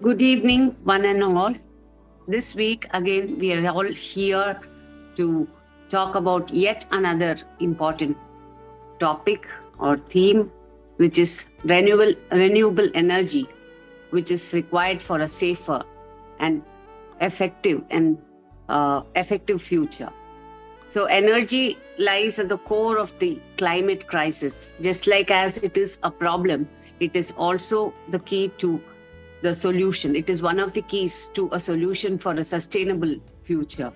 Good evening, one and all. This week, again, we are all here to talk about yet another important topic or theme, which is renewable energy, which is required for a safer and effective future. So, energy lies at the core of the climate crisis. Just like as it is a problem, it is also the key to the solution. It is one of the keys to a solution for a sustainable future.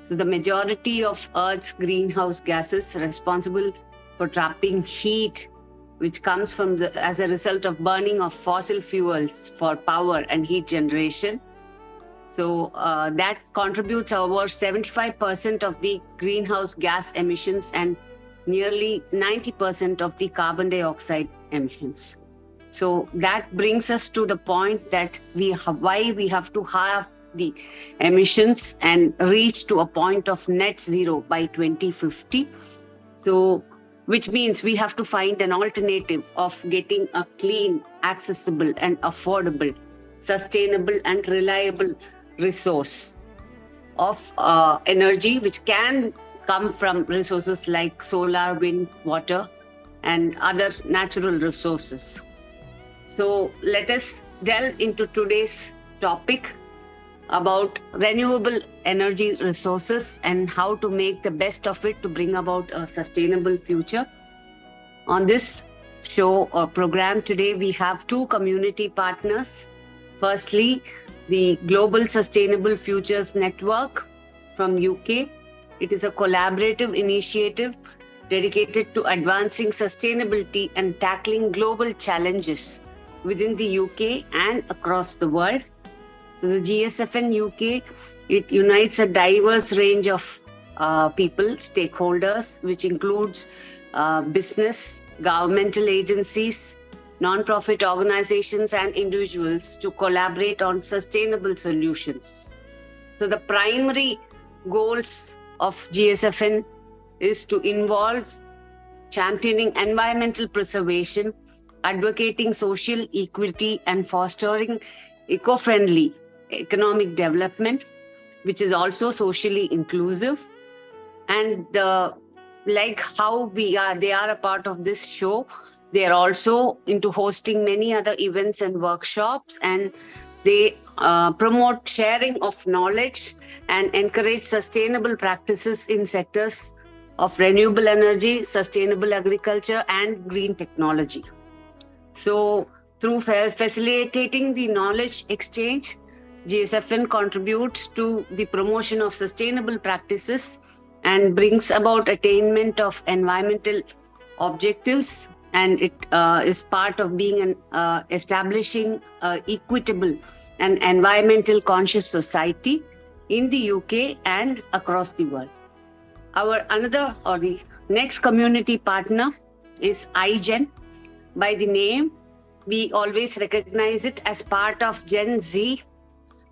So the majority of Earth's greenhouse gases responsible for trapping heat, which comes from as a result of burning of fossil fuels for power and heat generation. So that contributes over 75% of the greenhouse gas emissions and nearly 90% of the carbon dioxide emissions. So that brings us to the point that why we have to halve the emissions and reach to a point of net zero by 2050. So, which means we have to find an alternative of getting a clean, accessible and affordable, sustainable and reliable resource of energy, which can come from resources like solar, wind, water, and other natural resources. So let us delve into today's topic about renewable energy resources and how to make the best of it to bring about a sustainable future. On this show or program today, we have two community partners. Firstly, the Global Sustainable Futures Network from UK. It is a collaborative initiative dedicated to advancing sustainability and tackling global challenges within the UK and across the world. So the GSFN UK, it unites a diverse range of people, stakeholders, which includes business, governmental agencies, non-profit organizations and individuals to collaborate on sustainable solutions. So the primary goals of GSFN is to involve championing environmental preservation, advocating social equity and fostering eco-friendly economic development, which is also socially inclusive. And like how they are a part of this show, they are also into hosting many other events and workshops, and they promote sharing of knowledge and encourage sustainable practices in sectors of renewable energy, sustainable agriculture, and green technology. So through facilitating the knowledge exchange, GSFN contributes to the promotion of sustainable practices and brings about attainment of environmental objectives. And it is part of being establishing equitable and environmental conscious society in the UK and across the world. The next community partner is IGEN. By the name, we always recognize it as part of Gen Z,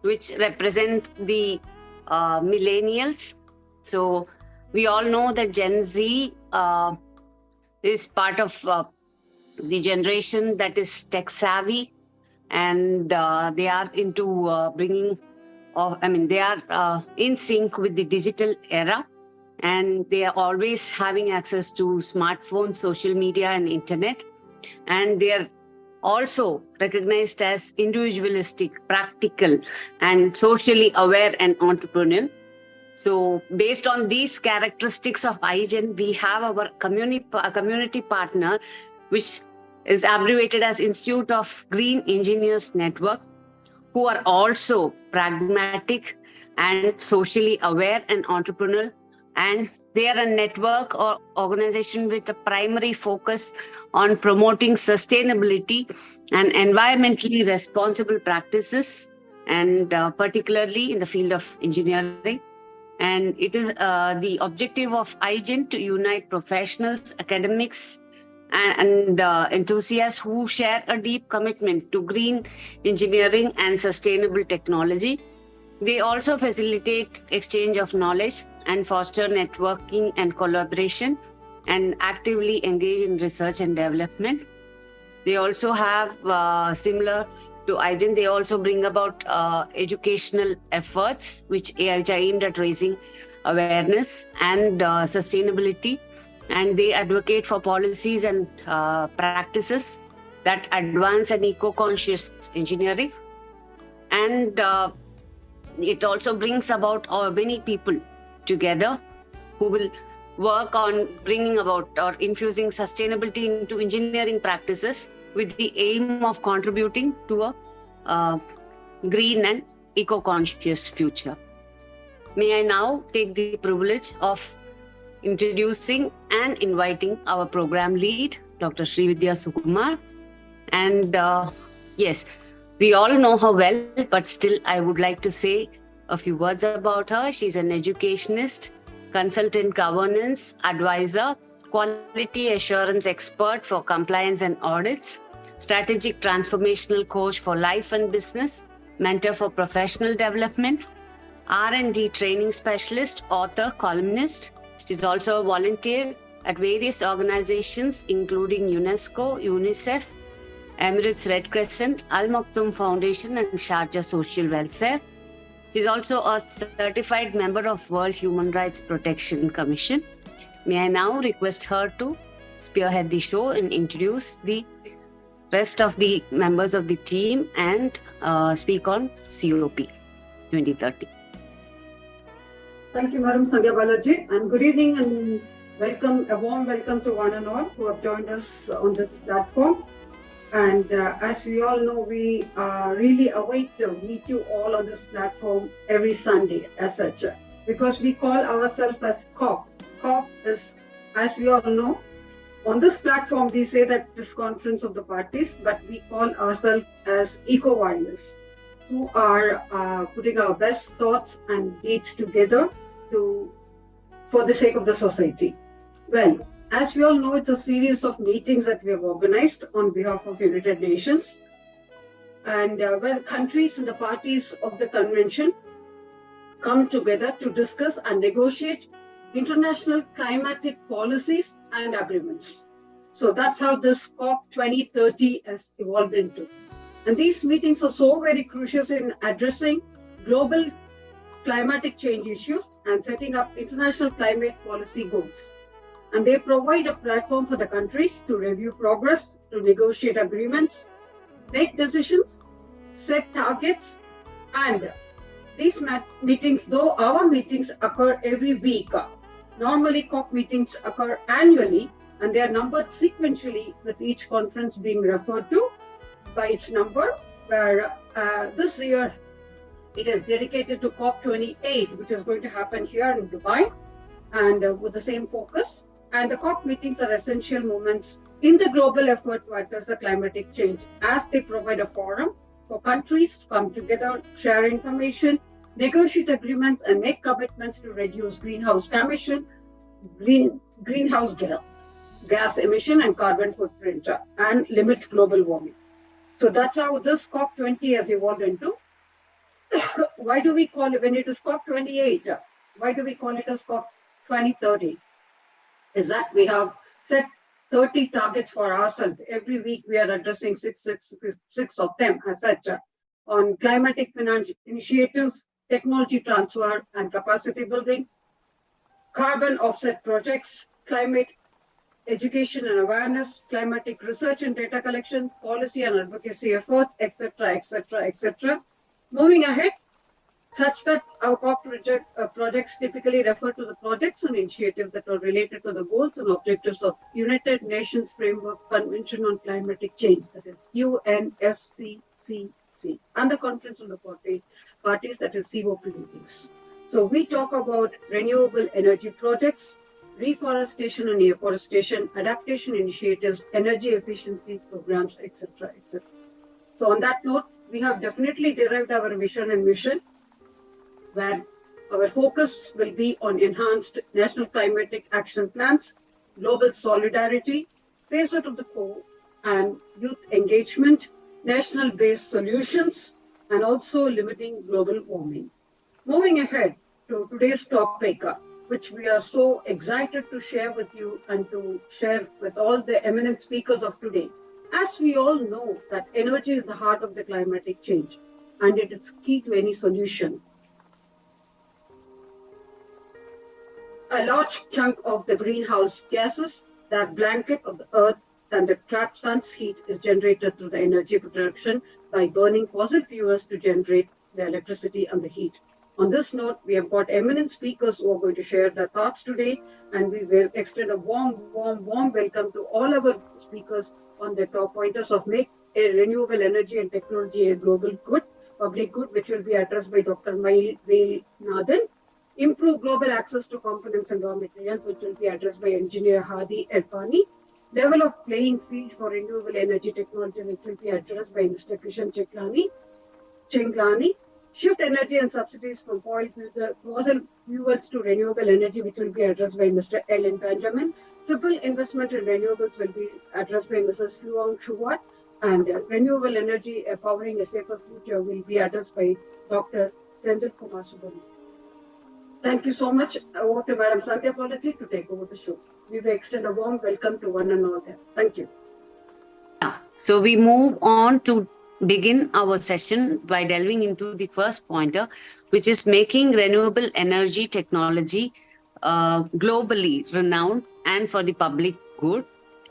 which represent the millennials. So we all know that Gen Z is part of the generation that is tech savvy, and they are into they are in sync with the digital era, and they are always having access to smartphones, social media and internet. And they are also recognized as individualistic, practical, and socially aware and entrepreneurial. So based on these characteristics of IGEN, we have our community partner, which is abbreviated as Institute of Green Engineers Network, who are also pragmatic and socially aware and entrepreneurial. And they are a network or organization with a primary focus on promoting sustainability and environmentally responsible practices, and particularly in the field of engineering. And it is the objective of IGEN to unite professionals, academics, and enthusiasts who share a deep commitment to green engineering and sustainable technology. They also facilitate exchange of knowledge and foster networking and collaboration, and actively engage in research and development. They also have similar to IGEN. They also bring about educational efforts which are aimed at raising awareness and sustainability, and they advocate for policies and practices that advance an eco-conscious engineering. And it also brings about many people together who will work on bringing about or infusing sustainability into engineering practices with the aim of contributing to a green and eco-conscious future. May I now take the privilege of introducing and inviting our program lead, Dr. Srividhya Sukumar. And yes, we all know her well, but still I would like to say a few words about her. She's an educationist, consultant governance advisor, quality assurance expert for compliance and audits, strategic transformational coach for life and business, mentor for professional development, R&D training specialist, author, columnist. She's also a volunteer at various organizations including UNESCO, UNICEF, Emirates Red Crescent, Al Maktoum Foundation and Sharjah Social Welfare. She's also a certified member of World Human Rights Protection Commission. May I now request her to spearhead the show and introduce the rest of the members of the team and speak on COP 2030. Thank you, Madam Sandhya Balaji, and good evening and welcome, a warm welcome to one and all who have joined us on this platform. And as we all know, we really await to meet you all on this platform every Sunday as such, because we call ourselves as COP. COP is, as we all know, on this platform we say that this conference of the parties, but we call ourselves as eco-warriors, who are putting our best thoughts and deeds together for the sake of the society. Well, as we all know, it's a series of meetings that we have organized on behalf of United Nations. And countries and the parties of the convention come together to discuss and negotiate international climatic policies and agreements. So that's how this COP 2030 has evolved into. And these meetings are so very crucial in addressing global climatic change issues and setting up international climate policy goals. And they provide a platform for the countries to review progress, to negotiate agreements, make decisions, set targets, and these meetings, though our meetings occur every week, normally COP meetings occur annually, and they are numbered sequentially with each conference being referred to by its number, where this year it is dedicated to COP28, which is going to happen here in Dubai, and with the same focus. And the COP meetings are essential moments in the global effort to address the climatic change, as they provide a forum for countries to come together, share information, negotiate agreements, and make commitments to reduce greenhouse gas emission and carbon footprint, and limit global warming. So that's how this COP20 has evolved into. Why do we call it, when it is COP28, why do we call it as COP 2030? Is that we have set 30 targets for ourselves. Every week we are addressing six of them as such, on climatic finance initiatives, technology transfer and capacity building, carbon offset projects, climate education and awareness, climatic research and data collection, policy and advocacy efforts, etc., etc., etc. Moving ahead, such that our COP projects typically refer to the projects and initiatives that are related to the goals and objectives of United Nations Framework Convention on Climatic Change, that is UNFCCC, and the Conference of the Parties, that is COP meetings. So we talk about renewable energy projects, reforestation and afforestation, adaptation initiatives, energy efficiency programs, etc., etc. So on that note, we have definitely derived our vision and mission, where our focus will be on enhanced national climatic action plans, global solidarity, phase out of the coal, and youth engagement, national-based solutions, and also limiting global warming. Moving ahead to today's topic, which we are so excited to share with you and to share with all the eminent speakers of today, As we all know that energy is the heart of the climatic change and it is key to any solution. A large chunk of the greenhouse gases, that blanket of the earth and the trapped sun's heat is generated through the energy production by burning fossil fuels to generate the electricity and the heat. On this note, we have got eminent speakers who are going to share their thoughts today, and we will extend a warm welcome to all our speakers on the top pointers of make a renewable energy and technology a global good, public good, which will be addressed by Dr. Mail Nathan. Improve global access to components and raw materials, which will be addressed by engineer Hadi Elfani. Level of playing field for renewable energy technology, which will be addressed by Mr. Kishan Chenglani. Shift energy and subsidies from fossil fuels to renewable energy, which will be addressed by Mr. Ellen Benjamin. Triple investment in renewables will be addressed by Mrs. Fuang Shuwat. And renewable energy powering a safer future will be addressed by Dr. Senjit Kumar Subramanian. Thank you so much. Over to Madam Sandhya Balaji to take over the show. We will extend a warm welcome to one and all there. Thank you. So we move on to begin our session by delving into the first pointer, which is making renewable energy technology globally renowned and for the public good.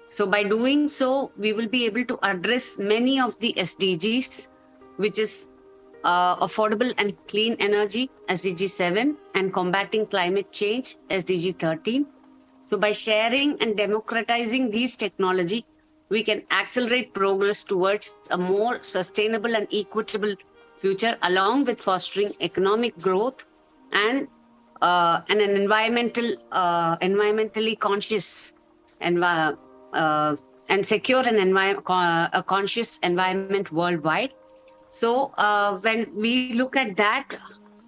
So by doing so, we will be able to address many of the SDGs, which is affordable and clean energy, SDG 7, and combating climate change, SDG 13. So by sharing and democratizing these technology, we can accelerate progress towards a more sustainable and equitable future, along with fostering economic growth and an environmentally conscious and secure and a conscious environment worldwide. So when we look at that,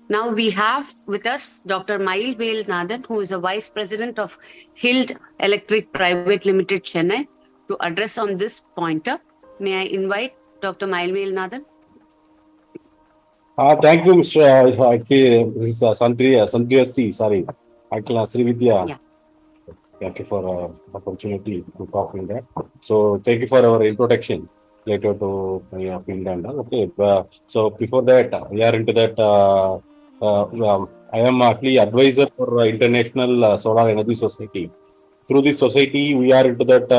now we have with us Dr. Mail Nathan, who is a Vice President of Hild Electric Private Limited, Chennai, to address on this pointer. May I invite Dr. Mail Nathan? Thank you, Mr. Sandhya C. Sorry, Srividhya. Yeah. Thank you for opportunity to talk in that. So thank you for our introduction related to Finland. Okay, so before that, we are into that. I am actually advisor for International Solar Energy Society. Through this society, we are into that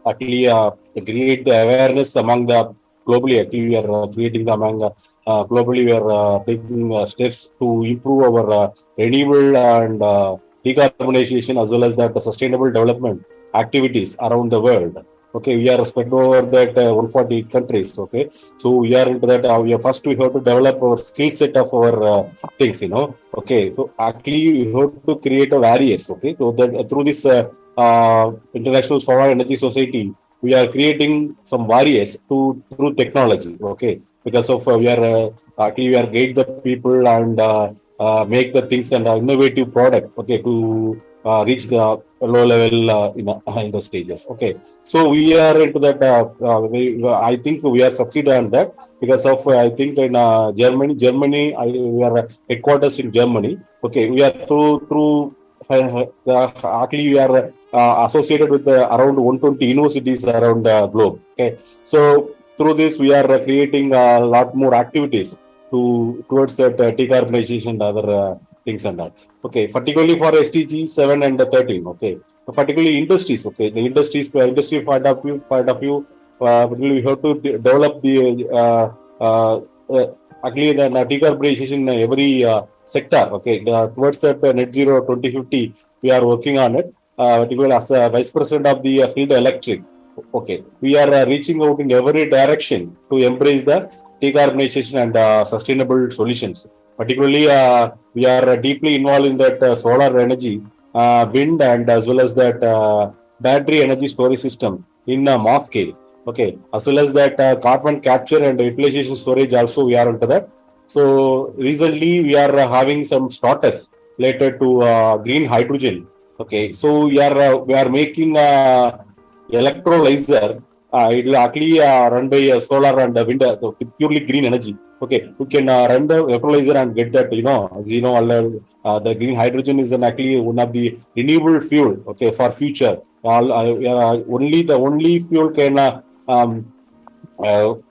actually create the awareness among the globally. Actually, we are creating among globally. We are taking steps to improve our renewable and decarbonization as well as that sustainable development activities around the world. Okay, we are spread over that 140 countries. Okay, so we are into that. We have to develop our skill set of our things. Okay, so actually we have to create a barriers. Okay, so that through this International Solar Energy Society, we are creating some barriers through technology. Okay, because of we are actually we are guide the people and make the things and innovative product. Okay, to reach the low level in the stages. Okay, so we are into that. I think we are succeeded on that because of I think in Germany. We are headquarters in Germany. Okay, we are through actually we are associated with around 120 universities around the globe. Okay, so through this we are creating a lot more activities towards that decarbonization and other things and that. Okay, particularly for SDG 7 and 13. Okay, so particularly industries. Okay, the industry point of view, we have to develop the actually the decarbonization in every sector. Okay, towards that net zero 2050, we are working on it. Particularly as a Vice President of the Hild Electric. Okay, we are reaching out in every direction to embrace the decarbonization and sustainable solutions. Particularly, we are deeply involved in that solar energy, wind, and as well as that battery energy storage system in mass scale. Okay, as well as that carbon capture and utilization storage also we are into that. So recently we are having some starters related to green hydrogen. Okay, so we are making electrolyzer it will actually run by solar and wind, purely green energy. Okay, you can run the electrolyzer and get that, as you know, the green hydrogen is actually one of the renewable fuel, okay, for future. Only the only fuel can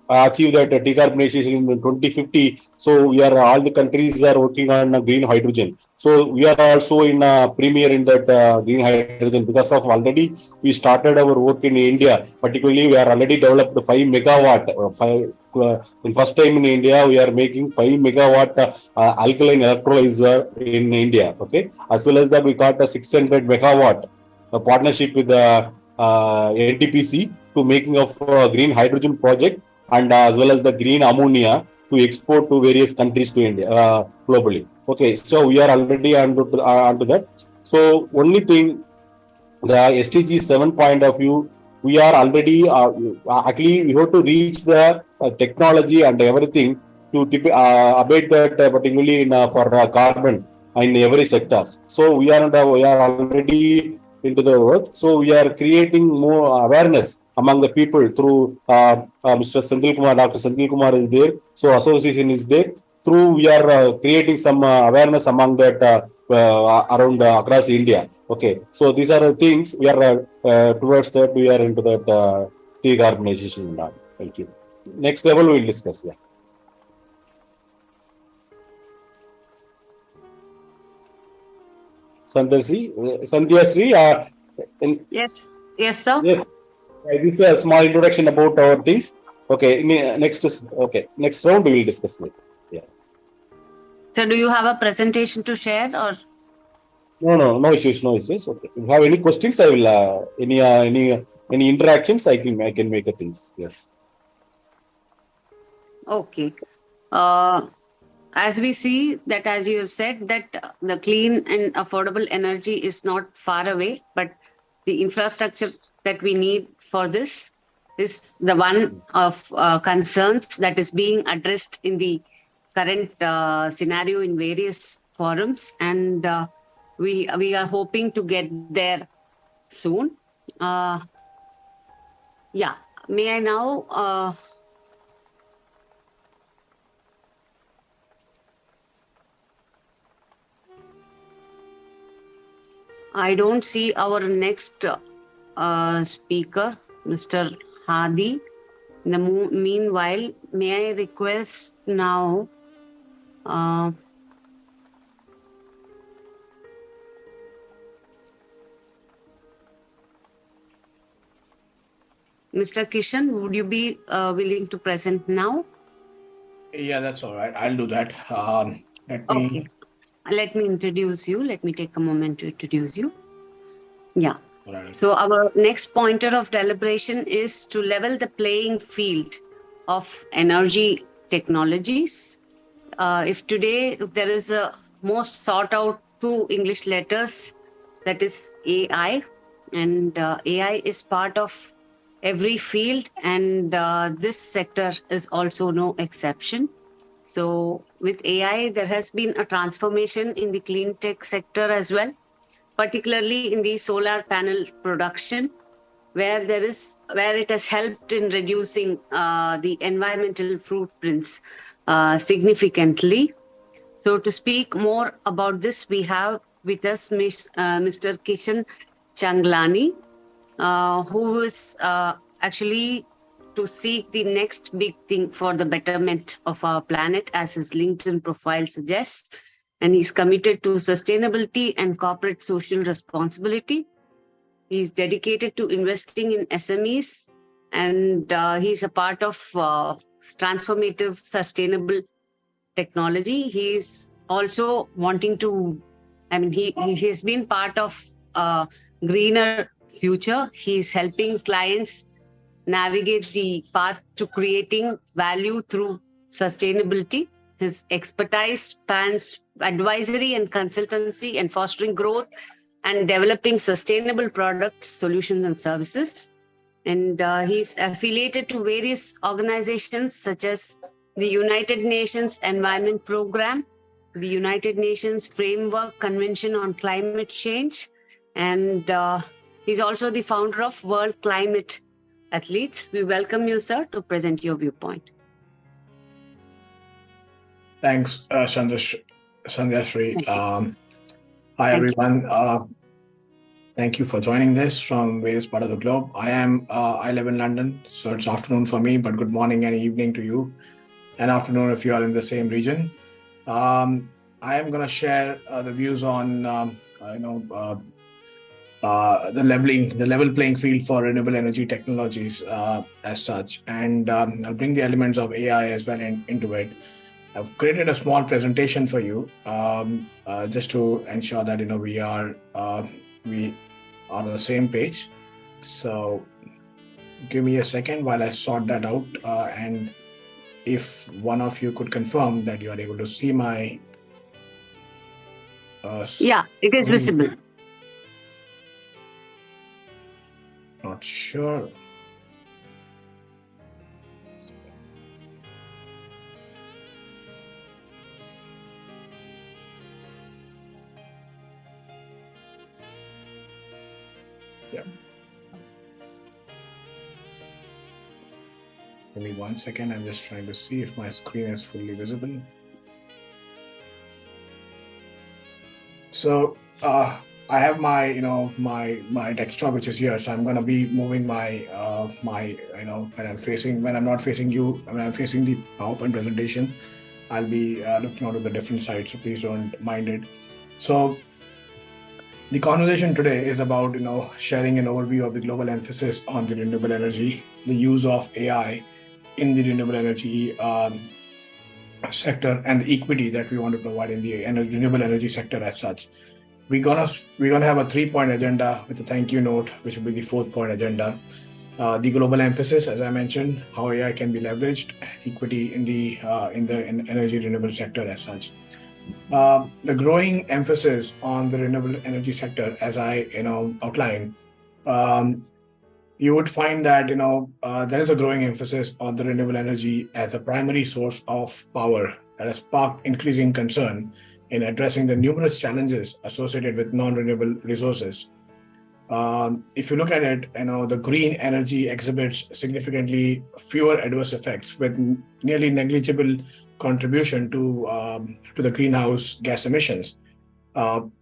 achieve that decarbonization in 2050. So we are all the countries are working on green hydrogen. So we are also in premier in that green hydrogen, because of already we started our work in India. Particularly, we are already developed 5 megawatt. In first time in India, we are making 5 megawatt alkaline electrolyzer in India. Okay, as well as that we got a 600 megawatt partnership with the NTPC to making of green hydrogen project, and as well as the green ammonia to export to various countries to India globally. Okay, so we are already onto that. So only thing, the SDG 7 point of view, we are already actually we have to reach the technology and everything to abate that, particularly in for carbon in every sector. So we are already into the work. So we are creating more awareness among the people through Mr. Senthil Kumar, Dr. Senthil Kumar is there. So association is there. Through we are creating some awareness among that around across India. Okay, so these are the things we are towards that. We are into that decarbonization now. Thank you. Next level we will discuss. Yeah. Sandhya Sri. Yes, yes, sir. Yes. This is a small introduction about our things. Okay. Next round we will discuss it. Yeah. So, do you have a presentation to share, or? No issues. Okay. If you have any questions, I will any interactions I can make a things. Yes. Okay. As we see that, as you have said, that the clean and affordable energy is not far away, but the infrastructure that we need for this is the one of concerns that is being addressed in the current scenario in various forums, and we are hoping to get there soon. Yeah, may I now I don't see our next speaker, Mr. Hadi. In the meanwhile, may I request now Mr. Kishan, would you be willing to present now? Yeah, that's all right. I'll do that. Okay. Let me introduce you. Let me take a moment to introduce you. Yeah. Right. So our next pointer of deliberation is to level the playing field of energy technologies. If there is a most sought out two English letters, that is AI, and AI is part of every field, and this sector is also no exception. So with AI, there has been a transformation in the clean tech sector as well, particularly in the solar panel production, where it has helped in reducing the environmental footprints significantly. So to speak more about this, we have with us Mr. Kishan Changlani, who is actually to seek the next big thing for the betterment of our planet, as his LinkedIn profile suggests. And he's committed to sustainability and corporate social responsibility. He's dedicated to investing in SMEs, and he's a part of transformative sustainable technology. He's also wanting to, he has been part of greener future. He's helping clients navigate the path to creating value through sustainability. His expertise spans advisory and consultancy and fostering growth and developing sustainable products, solutions, and services. And he's affiliated to various organizations such as the United Nations Environment Program, the United Nations Framework Convention on Climate Change, and he's also the founder of World Climate athletes. We welcome you, sir, to present your viewpoint. Thanks, Sandhya Sri. Thank you. Hi, Thank you. everyone. Thank you for joining this from various parts of the globe. I live in London, so it's afternoon for me, but good morning and evening to you, and afternoon if you are in the same region. I am going to share the views on, the level playing field for renewable energy technologies as such, and I'll bring the elements of AI as well into it. I've created a small presentation for you just to ensure that we are on the same page. So give me a second while I sort that out, and if one of you could confirm that you are able to see my Yeah, it is visible. Not sure. Yeah. Give me 1 second. I'm just trying to see if my screen is fully visible. So I have my my desktop which is here. So I'm going to be moving my when I'm not facing you, when I'm facing the PowerPoint presentation, I'll be looking onto the different sides. So please don't mind it. So the conversation today is about sharing an overview of the global emphasis on the renewable energy, the use of AI in the renewable energy sector, and the equity that we want to provide in the renewable energy sector as such. We're gonna have a 3-point agenda with a thank you note, which will be the 4th point agenda. The global emphasis, as I mentioned, how AI can be leveraged, equity in the energy renewable sector as such. The growing emphasis on the renewable energy sector, as I outlined, you would find that there is a growing emphasis on the renewable energy as a primary source of power that has sparked increasing concern in addressing the numerous challenges associated with non-renewable resources. If you look at it, the green energy exhibits significantly fewer adverse effects with nearly negligible contribution to the greenhouse gas emissions.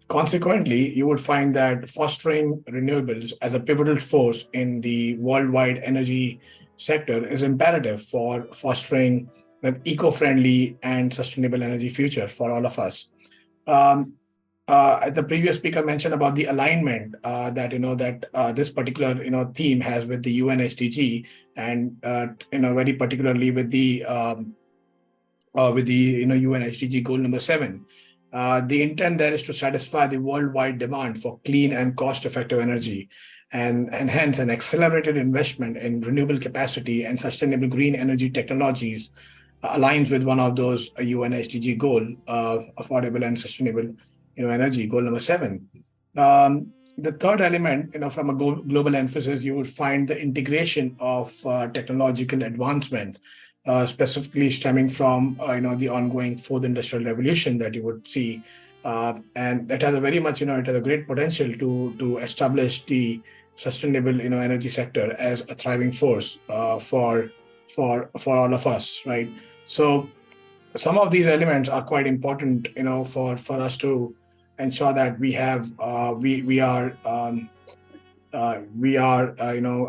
Consequently, you would find that fostering renewables as a pivotal force in the worldwide energy sector is imperative for fostering an eco-friendly and sustainable energy future for all of us. The previous speaker mentioned about the alignment that this particular theme has with the UN SDG, and very particularly with the UN SDG goal number 7. The intent there is to satisfy the worldwide demand for clean and cost-effective energy, and hence an accelerated investment in renewable capacity and sustainable green energy technologies aligns with one of those UN SDG goal, affordable and sustainable energy, goal number 7. The third element, from a global emphasis, you would find the integration of technological advancement, specifically stemming from the ongoing 4th industrial revolution that you would see, and that has a very much it has a great potential to establish the sustainable energy sector as a thriving force for all of us, right? So some of these elements are quite important for us to ensure that we have we are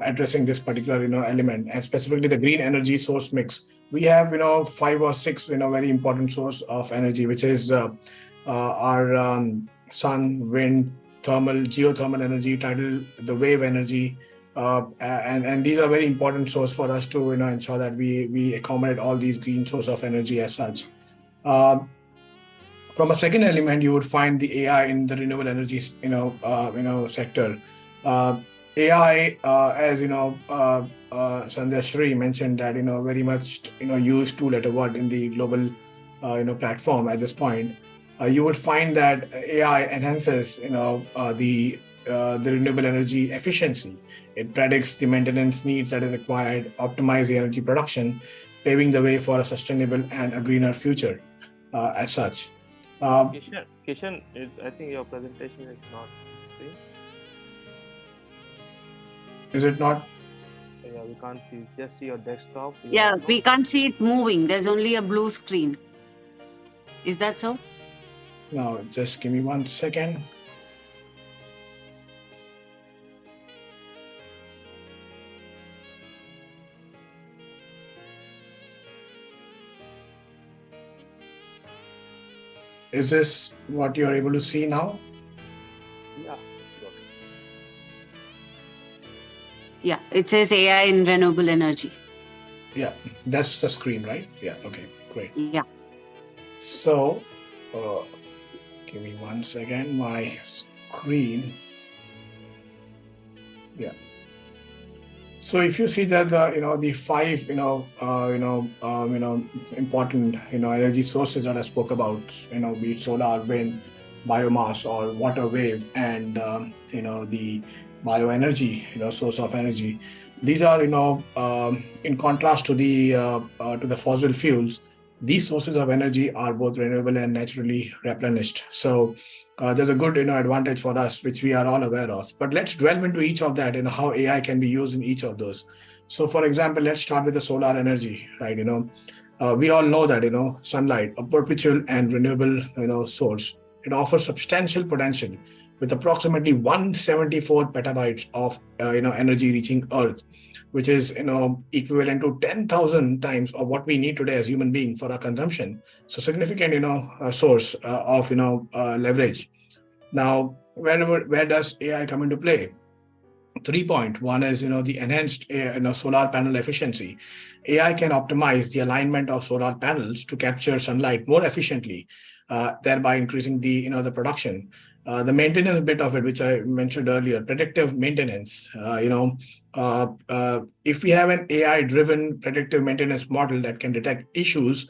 addressing this particular element, and specifically the green energy source mix. We have 5 or 6 very important source of energy, which is our sun, wind, thermal, geothermal energy, tidal, the wave energy, and these are very important source for us to ensure that we accommodate all these green source of energy as such. From a second element, you would find the AI in the renewable energy sector. AI, as Sandhya Sri mentioned, that very much used 2-letter word in the global platform at this point. You would find that AI enhances the renewable energy efficiency. It predicts the maintenance needs that is required, optimize the energy production, paving the way for a sustainable and a greener future as such. Kishan, I think your presentation is not screen. Is it not? Yeah, we can't see, just see your desktop. Yeah, we can't see it moving. There's only a blue screen. Is that so? Now, just give me 1 second. Is this what you're able to see now? Yeah, it's okay. Yeah, it says AI in renewable energy. Yeah, that's the screen, right? Yeah, okay, great. Yeah. So, give me 1 second, my screen. Yeah. So if you see that the five important energy sources that I spoke about, be it solar, wind, biomass, or water wave, and the bioenergy source of energy, these are in contrast to the fossil fuels. These sources of energy are both renewable and naturally replenished. So there's a good advantage for us, which we are all aware of. But let's delve into each of that and how AI can be used in each of those. So, for example, let's start with the solar energy, right? We all know that sunlight, a perpetual and renewable source, it offers substantial potential with approximately 174 petabytes of energy reaching Earth, which is equivalent to 10,000 times of what we need today as human beings for our consumption. So significant source of leverage. Now, where does AI come into play? 3 point. One is the enhanced solar panel efficiency. AI can optimize the alignment of solar panels to capture sunlight more efficiently, thereby increasing the production. The maintenance bit of it, which I mentioned earlier, predictive maintenance. If we have an AI-driven predictive maintenance model that can detect issues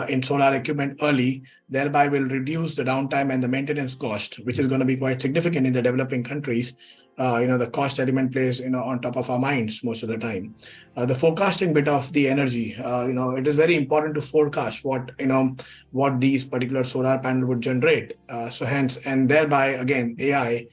in solar equipment early, thereby will reduce the downtime and the maintenance cost, which is going to be quite significant in the developing countries. The cost element plays on top of our minds most of the time. The forecasting bit of the energy, it is very important to forecast what these particular solar panel would generate. So hence, and thereby again, AI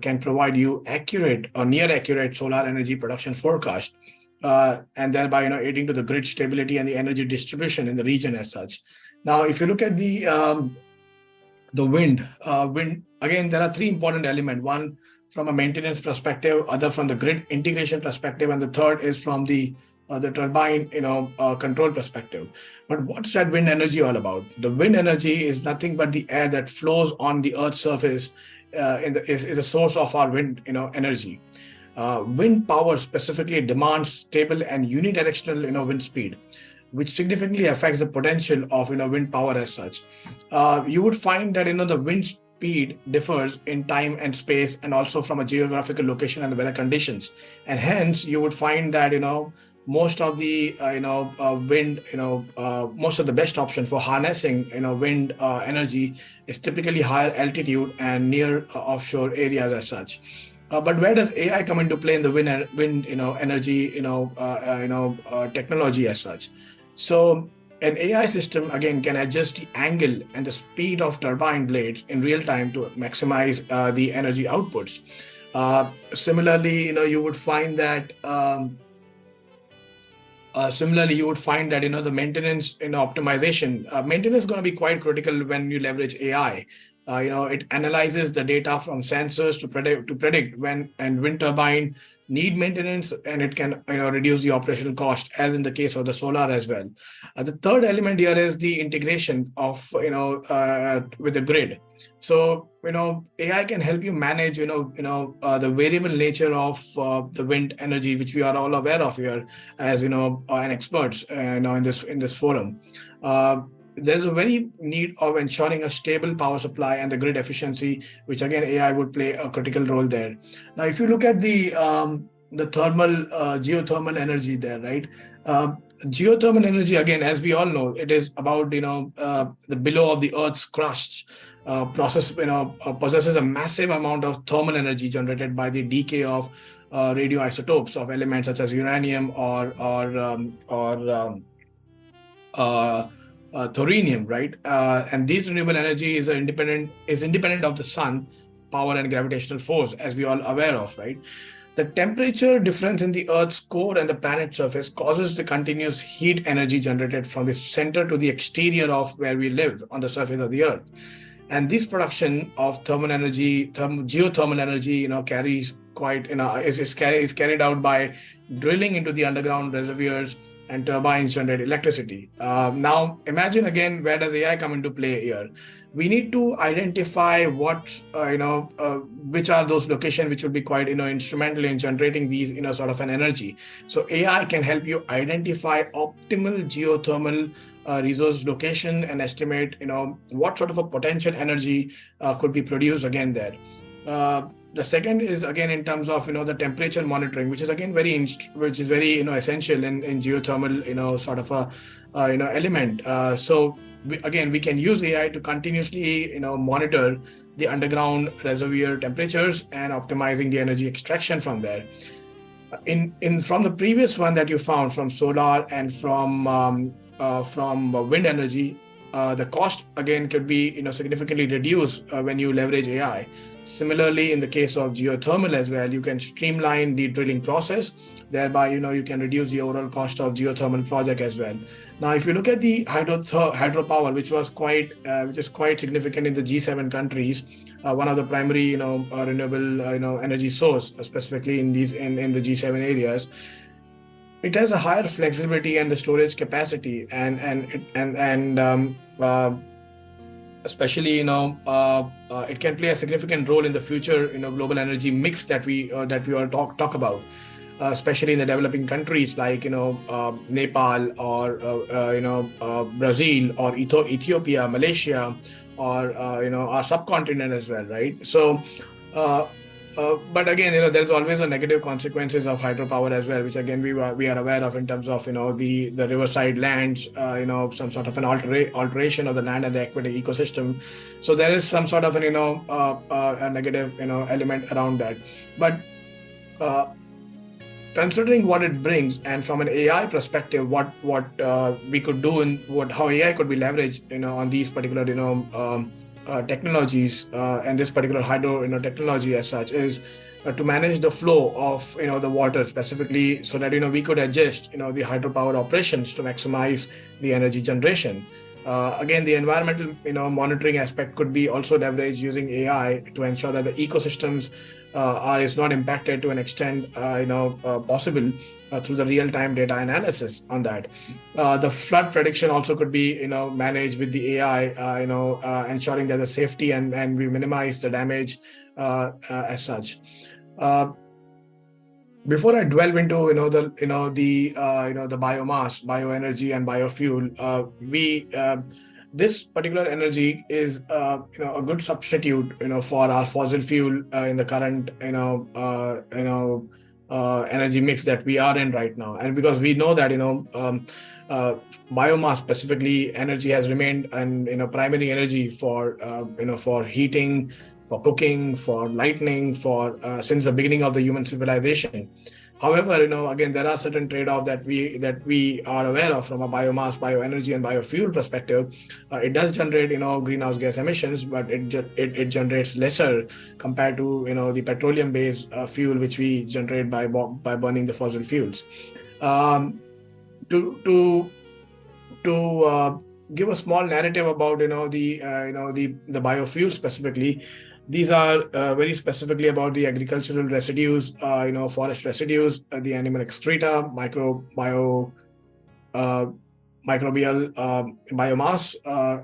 can provide you accurate or near accurate solar energy production forecast, and thereby aiding to the grid stability and the energy distribution in the region as such. Now, if you look at the wind again, there are three important elements. One from a maintenance perspective, other from the grid integration perspective, and the third is from the turbine control perspective. But what's that wind energy all about? The wind energy is nothing but the air that flows on the Earth's surface, is a source of our wind energy. Wind power specifically demands stable and unidirectional wind speed, which significantly affects the potential of wind power as such. You would find that the wind speed differs in time and space, and also from a geographical location and the weather conditions. And hence, you would find that most of the wind, most of the best option for harnessing wind energy is typically higher altitude and near offshore areas as such. But where does AI come into play in the wind energy technology as such? So an AI system again can adjust the angle and the speed of turbine blades in real time to maximize the energy outputs. Similarly, you would find that the maintenance optimization. Maintenance is going to be quite critical when you leverage AI. It analyzes the data from sensors to predict when and wind turbine need maintenance, and it can reduce the operational cost, as in the case of the solar as well. The third element here is the integration of with the grid. So AI can help you manage the variable nature of the wind energy, which we are all aware of here as and experts in this forum. There's a very need of ensuring a stable power supply and the grid efficiency, which again AI would play a critical role there. Now, if you look at the thermal geothermal energy there, right? Geothermal energy, again, as we all know, it is about the below of the Earth's crust possesses a massive amount of thermal energy generated by the decay of radioisotopes of elements such as uranium or thorium, right? And this renewable energy is independent of the sun power and gravitational force, as we all aware of, right? The temperature difference in the Earth's core and the planet's surface causes the continuous heat energy generated from the center to the exterior of where we live on the surface of the Earth. And this production of thermal energy, geothermal energy, carries quite, is carried out by drilling into the underground reservoirs and turbines generate electricity. Now, imagine again, where does AI come into play here? We need to identify which are those locations which will be quite, instrumental in generating these, sort of an energy. So AI can help you identify optimal geothermal resource location and estimate, what sort of a potential energy could be produced again there. The second is again in terms of the temperature monitoring, which is again very essential in geothermal sort of a element. So we can use AI to continuously monitor the underground reservoir temperatures and optimizing the energy extraction from there. From the previous one that you found from solar and from wind energy, the cost again could be significantly reduced when you leverage AI. Similarly, in the case of geothermal as well, you can streamline the drilling process. Thereby, you can reduce the overall cost of geothermal project as well. Now, if you look at the hydropower, which is quite significant in the G7 countries, one of the primary renewable energy source, specifically in the G7 areas. It has a higher flexibility and the storage capacity, and especially it can play a significant role in the future global energy mix that we all talk about, especially in the developing countries like Nepal or Brazil or Ethiopia, Malaysia, or our subcontinent as well, right? So. But again, there's always a negative consequences of hydropower as well, which again we are aware of in terms of the riverside lands, some sort of an alteration of the land and the aquatic ecosystem. So there is some sort of a negative element around that. But considering what it brings, and from an AI perspective, what we could do and how AI could be leveraged on these particular technologies, and this particular hydro technology as such is to manage the flow of the water specifically, so that we could adjust the hydropower operations to maximize the energy generation. Again, the environmental monitoring aspect could be also leveraged using AI to ensure that the ecosystems is not impacted to an extent possible through the real-time data analysis on that. The flood prediction also could be managed with the AI, ensuring that the safety and we minimize the damage as such. Before I delve into the biomass, bioenergy, and biofuel, this particular energy is a good substitute for our fossil fuel in the current energy mix that we are in right now. And because we know that biomass, specifically energy, has remained primary energy for for heating, for cooking, for lighting, since the beginning of the human civilization. However, again, there are certain trade-offs that we are aware of from a biomass, bioenergy, and biofuel perspective. It does generate greenhouse gas emissions, but it generates lesser compared to the petroleum-based fuel which we generate by burning the fossil fuels. To give a small narrative about the biofuel specifically. These are very specifically about the agricultural residues, forest residues, the animal excreta, microbial biomass,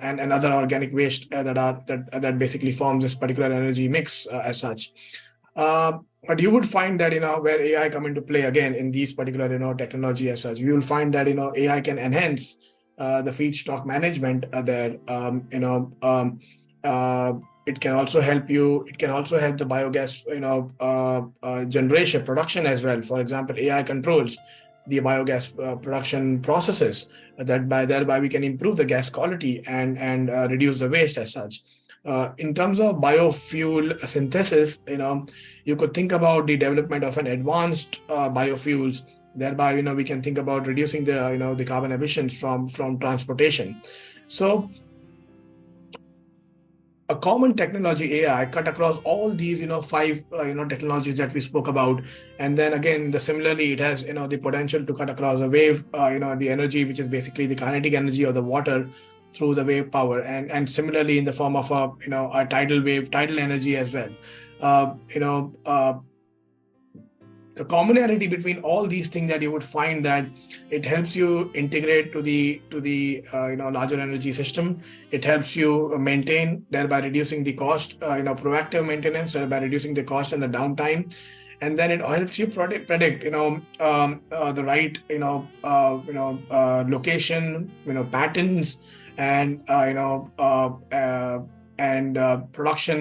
and other organic waste that basically forms this particular energy mix as such. But you would find that where AI come into play again in these particular technology as such, you will find that AI can enhance the feedstock management there. It can also help you. It can also help the biogas, generation production as well. For example, AI controls the biogas production processes. Thereby we can improve the gas quality and reduce the waste as such. In terms of biofuel synthesis, you could think about the development of an advanced biofuels. Thereby, we can think about reducing the carbon emissions from transportation. So, a a common technology, AI, cut across all these, five, technologies that we spoke about. And then again, similarly, it has, the potential to cut across a wave, the energy, which is basically the kinetic energy of the water through the wave power. And similarly, in the form of a tidal wave, tidal energy as well. Uh, you know, uh, the commonality between all these things that you would find that it helps you integrate to the larger energy system. It helps you maintain, thereby reducing the cost, proactive maintenance, thereby reducing the cost and the downtime. And then it helps you predict the right location, patterns, and production,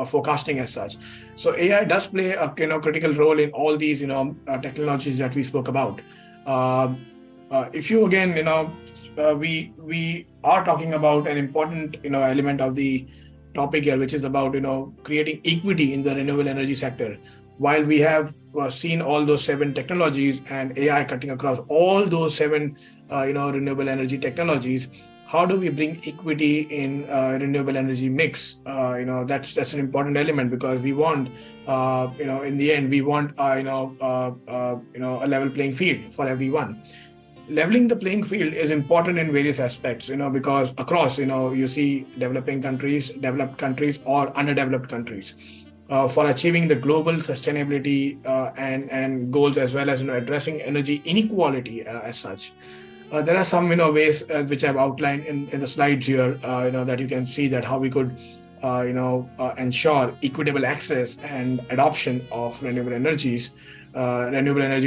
forecasting as such. So AI does play a critical role in all these technologies that we spoke about. If you again we are talking about an important element of the topic here, which is about creating equity in the renewable energy sector. While we have seen all those 7 technologies and AI cutting across all those 7 renewable energy technologies, how do we bring equity in renewable energy mix? That's an important element, because we want in the end we want a level playing field for everyone. Leveling the playing field is important in various aspects, because across you see developing countries, developed countries, or underdeveloped countries. For achieving the global sustainability and goals, as well as addressing energy inequality as such. There are some ways which I've outlined in the slides here, that you can see that how we could ensure equitable access and adoption of renewable energy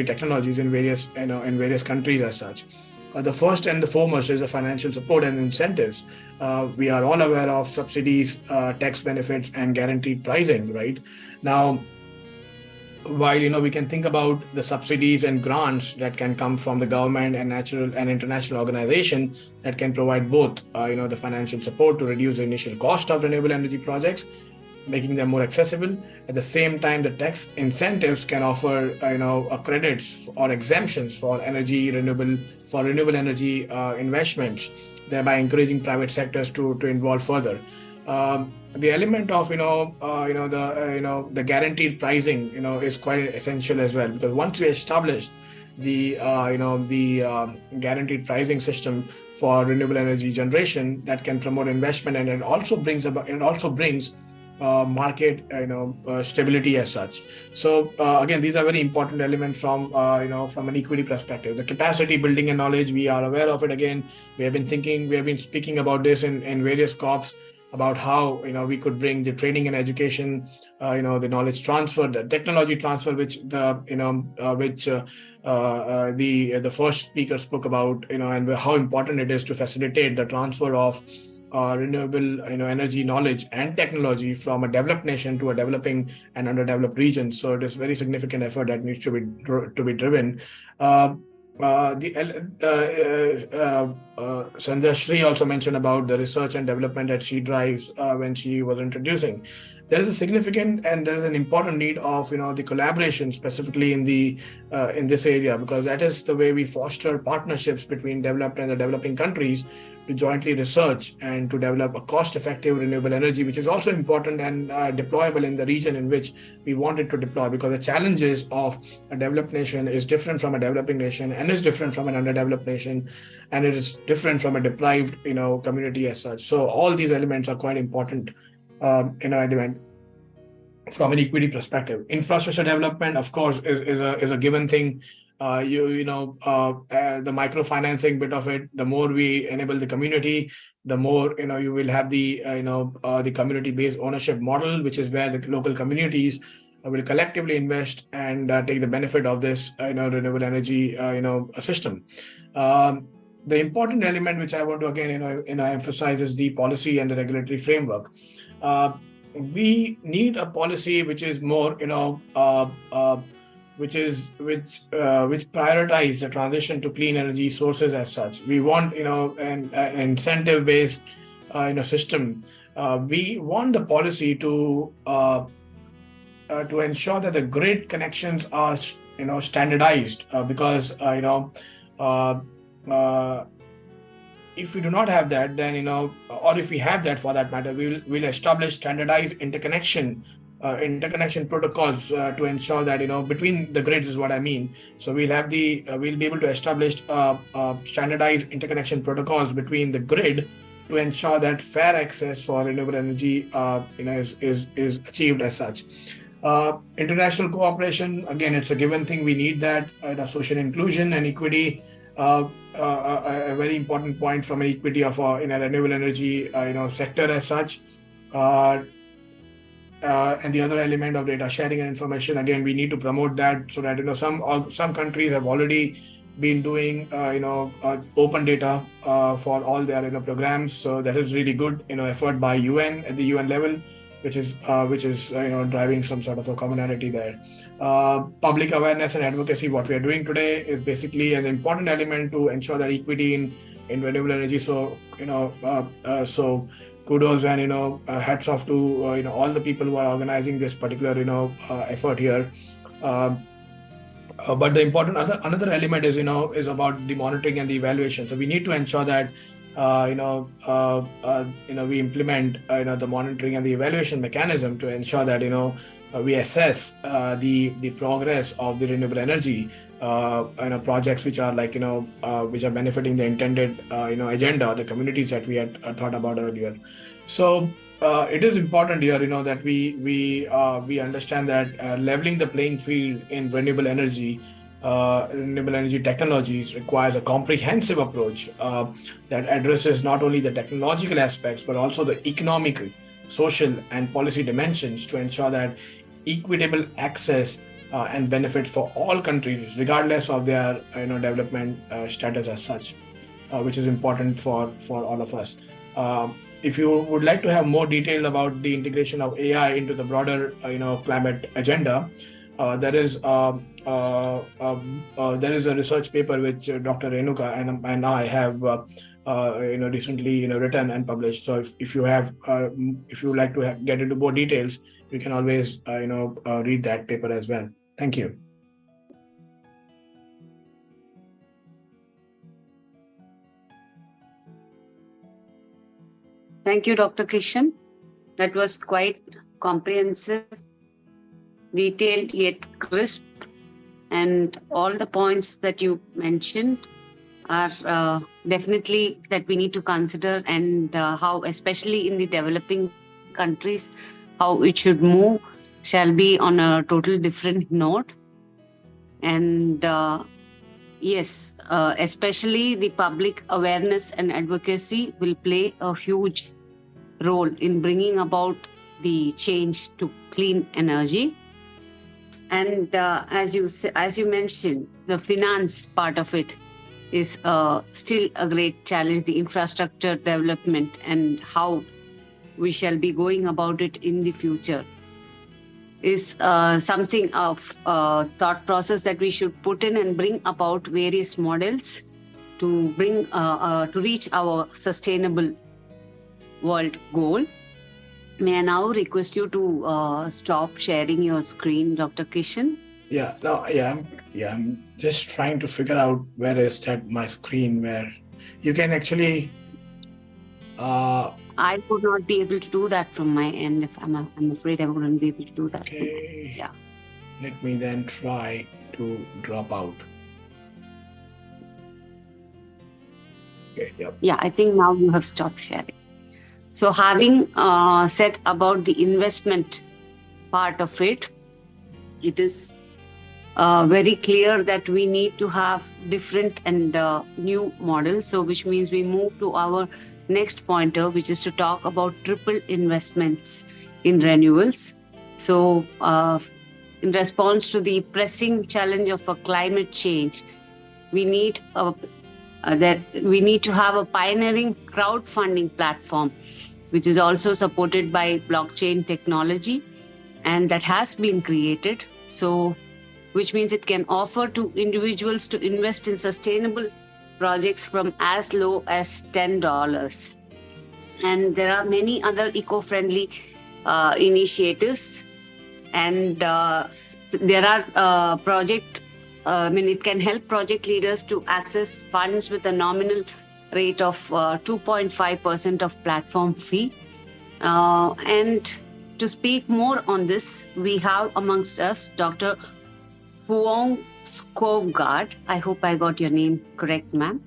technologies in various countries as such. The first and the foremost is the financial support and incentives. We are all aware of subsidies, tax benefits, and guaranteed pricing, right? Now, while we can think about the subsidies and grants that can come from the government and natural and international organizations that can provide both the financial support to reduce the initial cost of renewable energy projects, making them more accessible. At the same time, the tax incentives can offer credits or exemptions for renewable energy investments, thereby encouraging private sectors to involve further. The element of the guaranteed pricing is quite essential as well, because once we establish the guaranteed pricing system for renewable energy generation, that can promote investment, and it also brings market stability as such. So again, these are very important elements from an equity perspective. The capacity building and knowledge, we are aware of it. Again, we have been speaking about this in various COPs, about how we could bring the training and education, the knowledge transfer, the technology transfer, which the first speaker spoke about, and how important it is to facilitate the transfer of renewable energy knowledge and technology from a developed nation to a developing and underdeveloped region. So it is very significant effort that needs to be driven. Sandhya Shri also mentioned about the research and development that she drives when she was introducing. There is a significant and there is an important need of the collaboration, specifically in this area, because that is the way we foster partnerships between developed and the developing countries to jointly research and to develop a cost-effective renewable energy, which is also important and deployable in the region in which we want it to deploy, because the challenges of a developed nation is different from a developing nation, and is different from an underdeveloped nation, and it is different from a deprived community as such. So all these elements are quite important element from an equity perspective. Infrastructure development, of course, is a given thing. The microfinancing bit of it, the more we enable the community, the more you will have the community-based ownership model, which is where the local communities will collectively invest and take the benefit of this renewable energy system. The important element which I want to again emphasize is the policy and the regulatory framework. We need a policy which is more which prioritize the transition to clean energy sources as such. We want an incentive-based system. We want the policy to ensure that the grid connections are if we do not have that, then or if we have that for that matter, we'll establish standardized interconnection protocols to ensure that between the grids is what I mean. So we'll be able to establish standardized interconnection protocols between the grid to ensure that fair access for renewable energy is achieved as such. International cooperation, again, it's a given thing. We need that. Social inclusion and equity, a very important point from an equity of in a renewable energy sector as such. And the other element of data sharing and information, again, we need to promote that so that some countries have already been doing open data for all their programs. So that is really good effort by UN at the UN level, which is driving some sort of a commonality there. Public awareness and advocacy, what we are doing today, is basically an important element to ensure that equity in renewable energy. So so kudos and hats off to all the people who are organizing this particular effort here. But the important another element is about the monitoring and the evaluation. So we need to ensure that we implement the monitoring and the evaluation mechanism to ensure that we assess the progress of the renewable energy projects which are which are benefiting the intended agenda or the communities that we had thought about earlier. So it is important here that we understand that leveling the playing field in renewable energy technologies requires a comprehensive approach that addresses not only the technological aspects but also the economic, social and policy dimensions to ensure that equitable access and benefits for all countries regardless of their development status as such, which is important for all of us. If you would like to have more detail about the integration of AI into the broader climate agenda, there is a research paper which Dr. Renuka and I have recently written and published. So if you would like to get into more details, you can always read that paper as well. Thank you. Thank you, Dr. Kishan. That was quite comprehensive, detailed yet crisp, and all the points that you mentioned are definitely that we need to consider, and how, especially in the developing countries, how it should move shall be on a total different note. And yes, especially the public awareness and advocacy will play a huge role in bringing about the change to clean energy. And as you mentioned, the finance part of it is still a great challenge, the infrastructure development and how we shall be going about it in the future is something of thought process that we should put in and bring about various models to bring to reach our sustainable world goal. May I now request you to stop sharing your screen, Dr. Kishan? I'm just trying to figure out where is that my screen where you can actually. I would not be able to do that from my end. If I'm afraid I wouldn't be able to do that. Okay. Yeah. Let me then try to drop out. Okay. Yep. Yeah, I think now you have stopped sharing. So having said about the investment part of it, it is very clear that we need to have different and new models. So which means we move to our next pointer, which is to talk about triple investments in renewables. So in response to the pressing challenge of a climate change, we need to have a pioneering crowdfunding platform, which is also supported by blockchain technology, and that has been created. So, which means it can offer to individuals to invest in sustainable projects from as low as $10. And there are many other eco-friendly initiatives, and there are it can help project leaders to access funds with a nominal rate of 2.5% of platform fee. And to speak more on this, we have amongst us Dr. Huong Skovgaard. I hope I got your name correct, ma'am.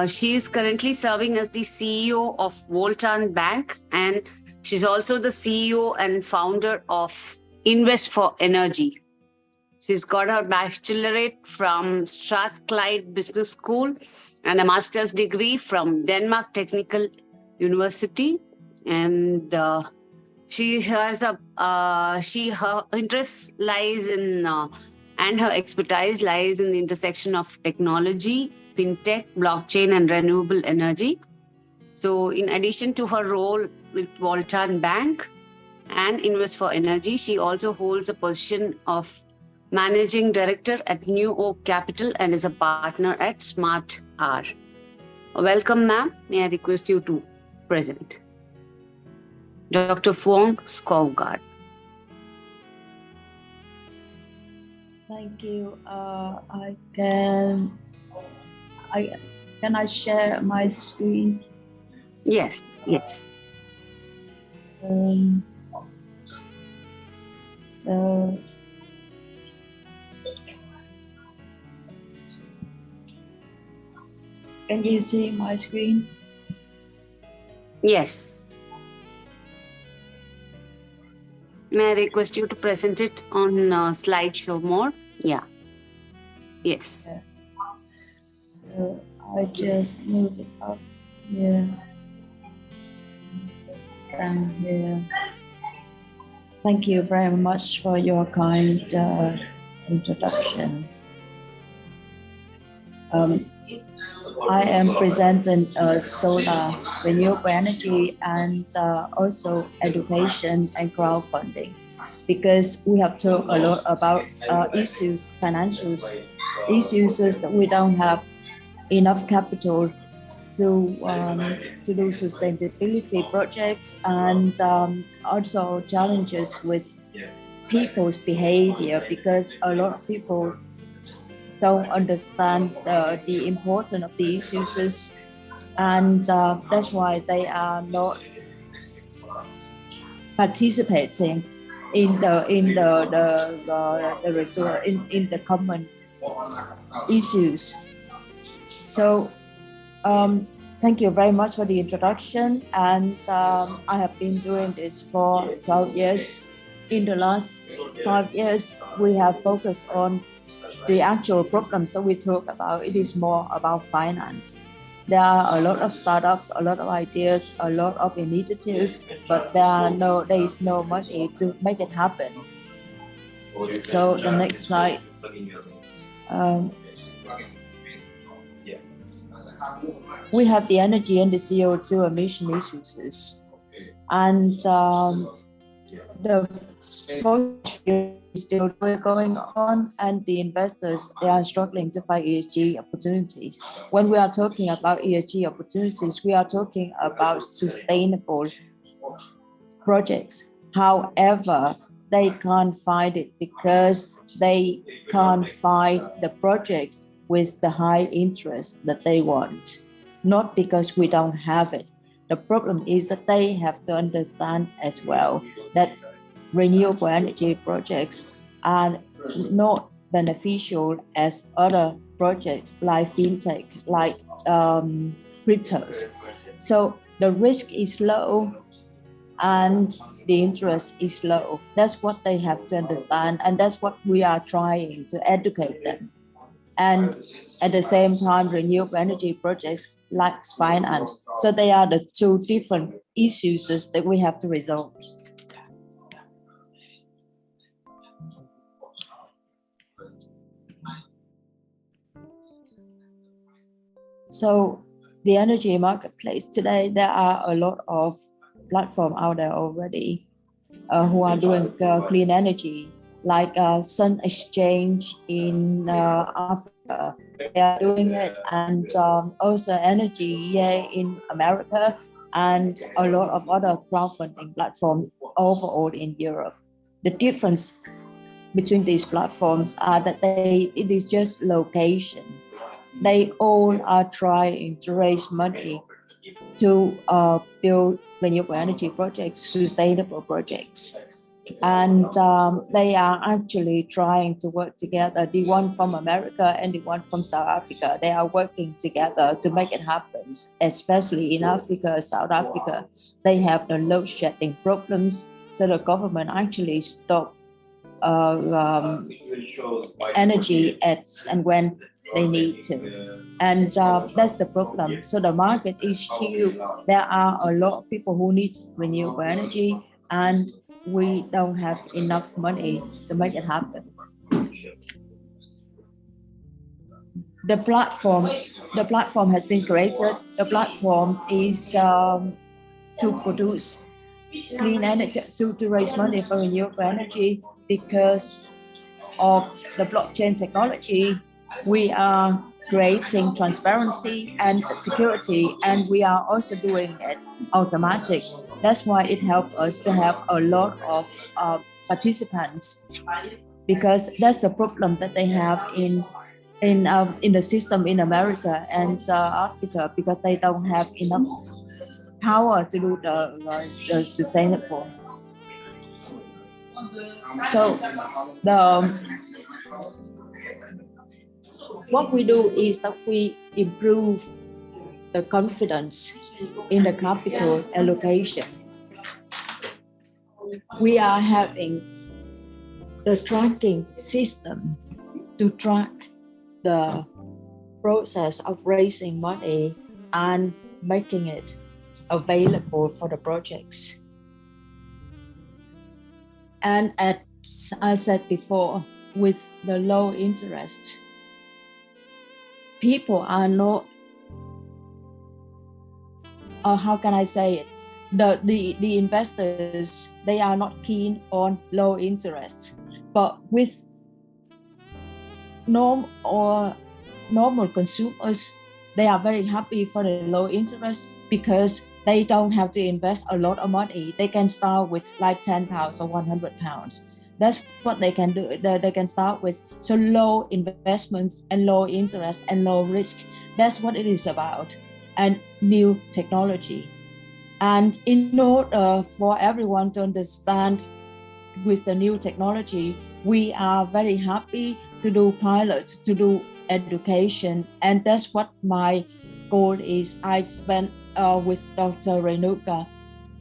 She is currently serving as the CEO of Voltan Bank, and she's also the CEO and founder of Invest for Energy. She's got her bachelorate from Strathclyde Business School and a master's degree from Denmark Technical University. And she has her interest lies in and her expertise lies in the intersection of technology, fintech, blockchain, and renewable energy. So, in addition to her role with Voltan Bank and Invest for Energy, she also holds a position of Managing Director at New Oak Capital and is a partner at Smart R. Welcome, ma'am. May I request you to present? Dr. Huong Skovgaard. Thank you. Can I share my screen? Yes. So can you see my screen? Yes. May I request you to present it on slideshow mode? Yeah. Yes. So I just move it up here and here. Thank you very much for your kind introduction. I am presenting solar, renewable energy, and also education and crowdfunding, because we have talked a lot about issues, financial issues that we don't have enough capital to do sustainability projects, and also challenges with people's behavior, because a lot of people don't understand the importance of the issues, and that's why they are not participating in the common issues. So thank you very much for the introduction, and I have been doing this for 12 years. In the last 5 years, we have focused on the actual problems that we talk about. It is more about finance. There are a lot of startups, a lot of ideas, a lot of initiatives, but there is no money to make it happen. So the next slide. We have the energy and the CO2 emission issues, and the is still going on, and the investors, they are struggling to find ESG opportunities. When we are talking about ESG opportunities, we are talking about sustainable projects. However, they can't find it because they can't find the projects with the high interest that they want, not because we don't have it. The problem is that they have to understand as well that renewable energy projects are not beneficial as other projects like fintech, like cryptos. So the risk is low and the interest is low. That's what they have to understand, and that's what we are trying to educate them. And at the same time, renewable energy projects lack finance. So they are the two different issues that we have to resolve. So the energy marketplace today, there are a lot of platforms out there already who are doing clean energy, like Sun Exchange in Africa. They are doing it, and also Energy in America, and a lot of other crowdfunding platforms overall in Europe. The difference between these platforms are that it is just location. they all are trying to raise money to build renewable energy projects, sustainable projects. And they are actually trying to work together. The one from America and the one from South Africa, they are working together to make it happen, especially in Africa, South Africa. They have the load shedding problems, so the government actually stopped energy at and when they need to. And that's the problem. So the market is huge. There are a lot of people who need renewable energy, and we don't have enough money to make it happen. The platform has been created. The platform is to produce clean energy, to raise money for renewable energy. Because of the blockchain technology, we are creating transparency and security, and we are also doing it automatic. That's why it helps us to have a lot of participants, because that's the problem that they have in the system in America and Africa, because they don't have enough power to do the sustainable. So what we do is that we improve the confidence in the capital allocation. We are having the tracking system to track the process of raising money and making it available for the projects. And as I said before, with the low interest, people are not, or how can I say it? The investors, they are not keen on low interest, but with normal consumers, they are very happy for the low interest because they don't have to invest a lot of money. They can start with like £10 or £100. That's what they can do. They can start with. So low investments and low interest and low risk. That's what it is about. And new technology. And in order for everyone to understand with the new technology, we are very happy to do pilots, to do education. And that's what my goal is. I spent with Dr. Renuka,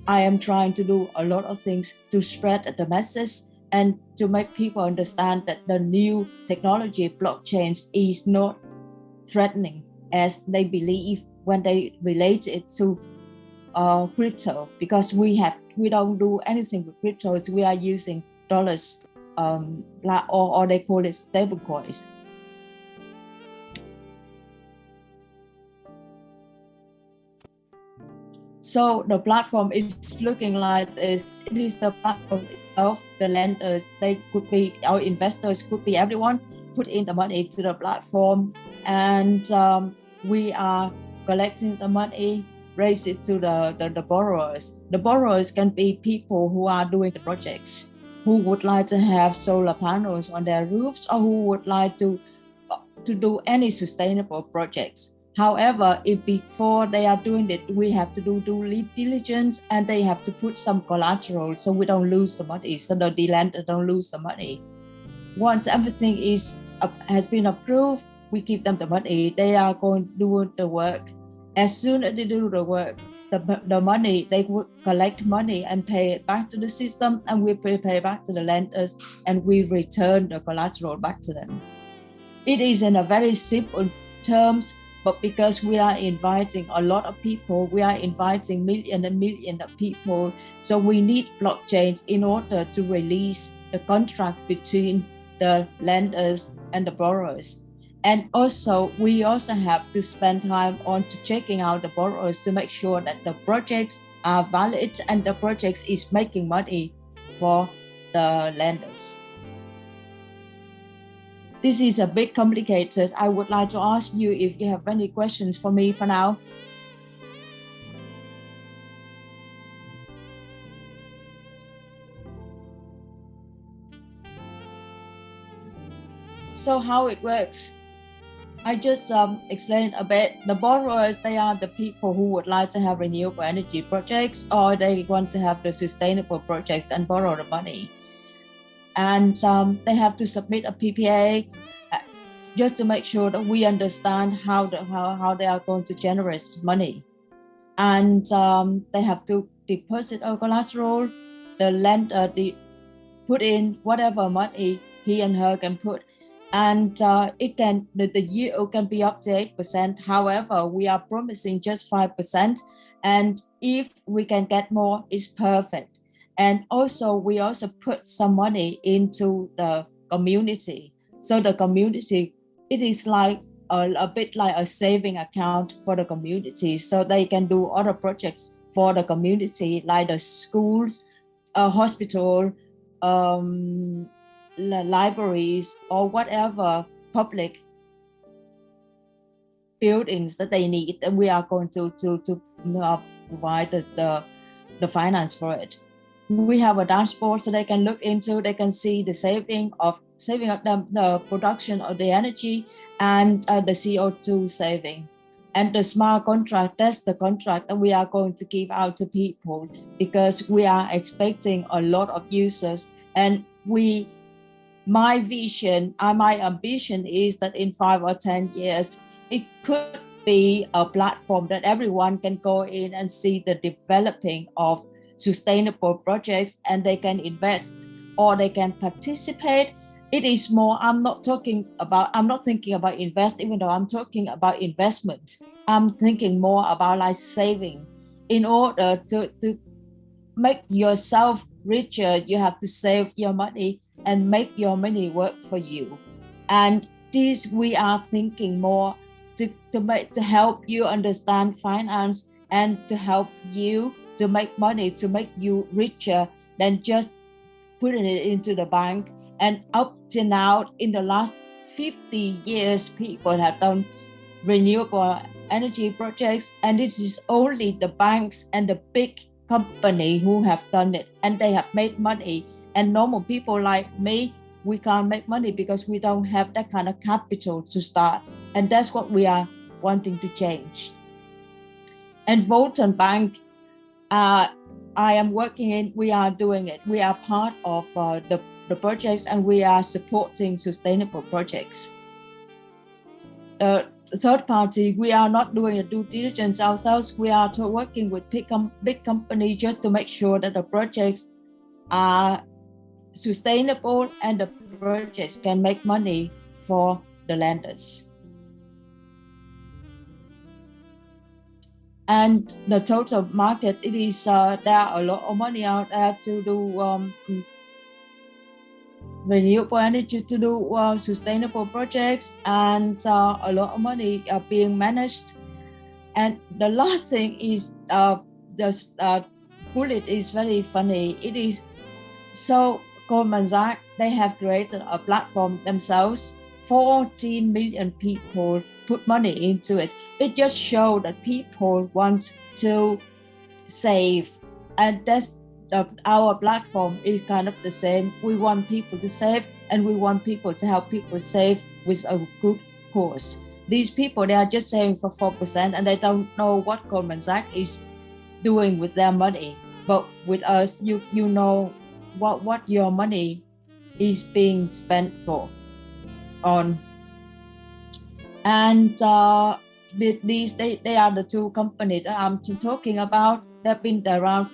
I am trying to do a lot of things to spread the message and to make people understand that the new technology, blockchains, is not threatening as they believe when they relate it to crypto, because we don't do anything with cryptos. We are using dollars, or they call it stable coins. So the platform is looking like this. It is the platform itself, the lenders, they could be, our investors could be everyone, put in the money to the platform, and we are collecting the money, raise it to the borrowers. The borrowers can be people who are doing the projects, who would like to have solar panels on their roofs, or who would like to do any sustainable projects. However, if before they are doing it, we have to do due diligence, and they have to put some collateral so we don't lose the money, so the lender don't lose the money. Once everything has been approved, we give them the money. They are going to do the work. As soon as they do the work, the money, they would collect money and pay it back to the system, and we pay back to the lenders, and we return the collateral back to them. It is in a very simple terms, but because we are inviting a lot of people, we are inviting millions and millions of people, so we need blockchains in order to release the contract between the lenders and the borrowers. And also, we also have to spend time on to checking out the borrowers to make sure that the projects are valid and the projects is making money for the lenders. This is a bit complicated. I would like to ask you if you have any questions for me for now. So how it works? I just explained a bit. The borrowers, they are the people who would like to have renewable energy projects, or they want to have the sustainable projects and borrow the money. And they have to submit a PPA just to make sure that we understand how they are going to generate money. And they have to deposit a collateral. The lender put in whatever money he and her can put, and the yield can be up to 8%. However, we are promising just 5%, and if we can get more, it's perfect. And also, we also put some money into the community. So the community, it is like a bit like a saving account for the community, so they can do other projects for the community, like the schools, hospital, libraries, or whatever public buildings that they need, and we are going to provide the finance for it. We have a dashboard so they can look into, they can see the saving of the production of the energy and the CO2 saving. And the smart contract, that's the contract that we are going to give out to people, because we are expecting a lot of users. And my vision, my ambition is that in 5 or 10 years, it could be a platform that everyone can go in and see the developing of sustainable projects, and they can invest or they can participate. It is more, I'm not thinking about invest, even though I'm talking about investment. I'm thinking more about like saving. In order to make yourself richer, you have to save your money and make your money work for you. And this, we are thinking more to help you understand finance and to help you to make money, to make you richer than just putting it into the bank. And up to now, in the last 50 years, people have done renewable energy projects, and this is only the banks and the big company who have done it, and they have made money. And normal people like me, we can't make money because we don't have that kind of capital to start. And that's what we are wanting to change. And Voton Bank, I am working in, we are doing it. We are part of the projects, and we are supporting sustainable projects. Third party, we are not doing a due diligence ourselves. We are working with big companies just to make sure that the projects are sustainable and the projects can make money for the lenders. And the total market, it is there are a lot of money out there to do renewable energy, to do sustainable projects, and a lot of money being managed. And the last thing is the bullet is very funny. It is so Goldman Sachs, they have created a platform themselves. 14 million people put money into it. It just shows that people want to save, and that's our platform is kind of the same. We want people to save, and we want people to help people save with a good cause. These people, they are just saving for 4%, and they don't know what Goldman Sachs is doing with their money. But with us, you know what your money is being spent on. And these they are the two companies that I'm talking about. They've been around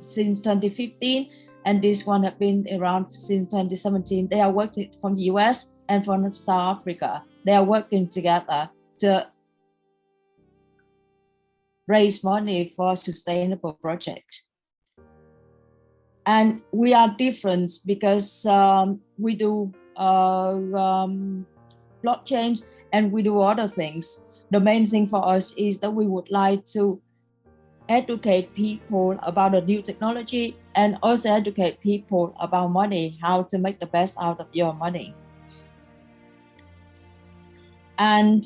since 2015, and this one have been around since 2017. They are working from the US and from South Africa. They are working together to raise money for sustainable projects. And we are different because we do blockchains and we do other things. The main thing for us is that we would like to educate people about the new technology, and also educate people about money, how to make the best out of your money. And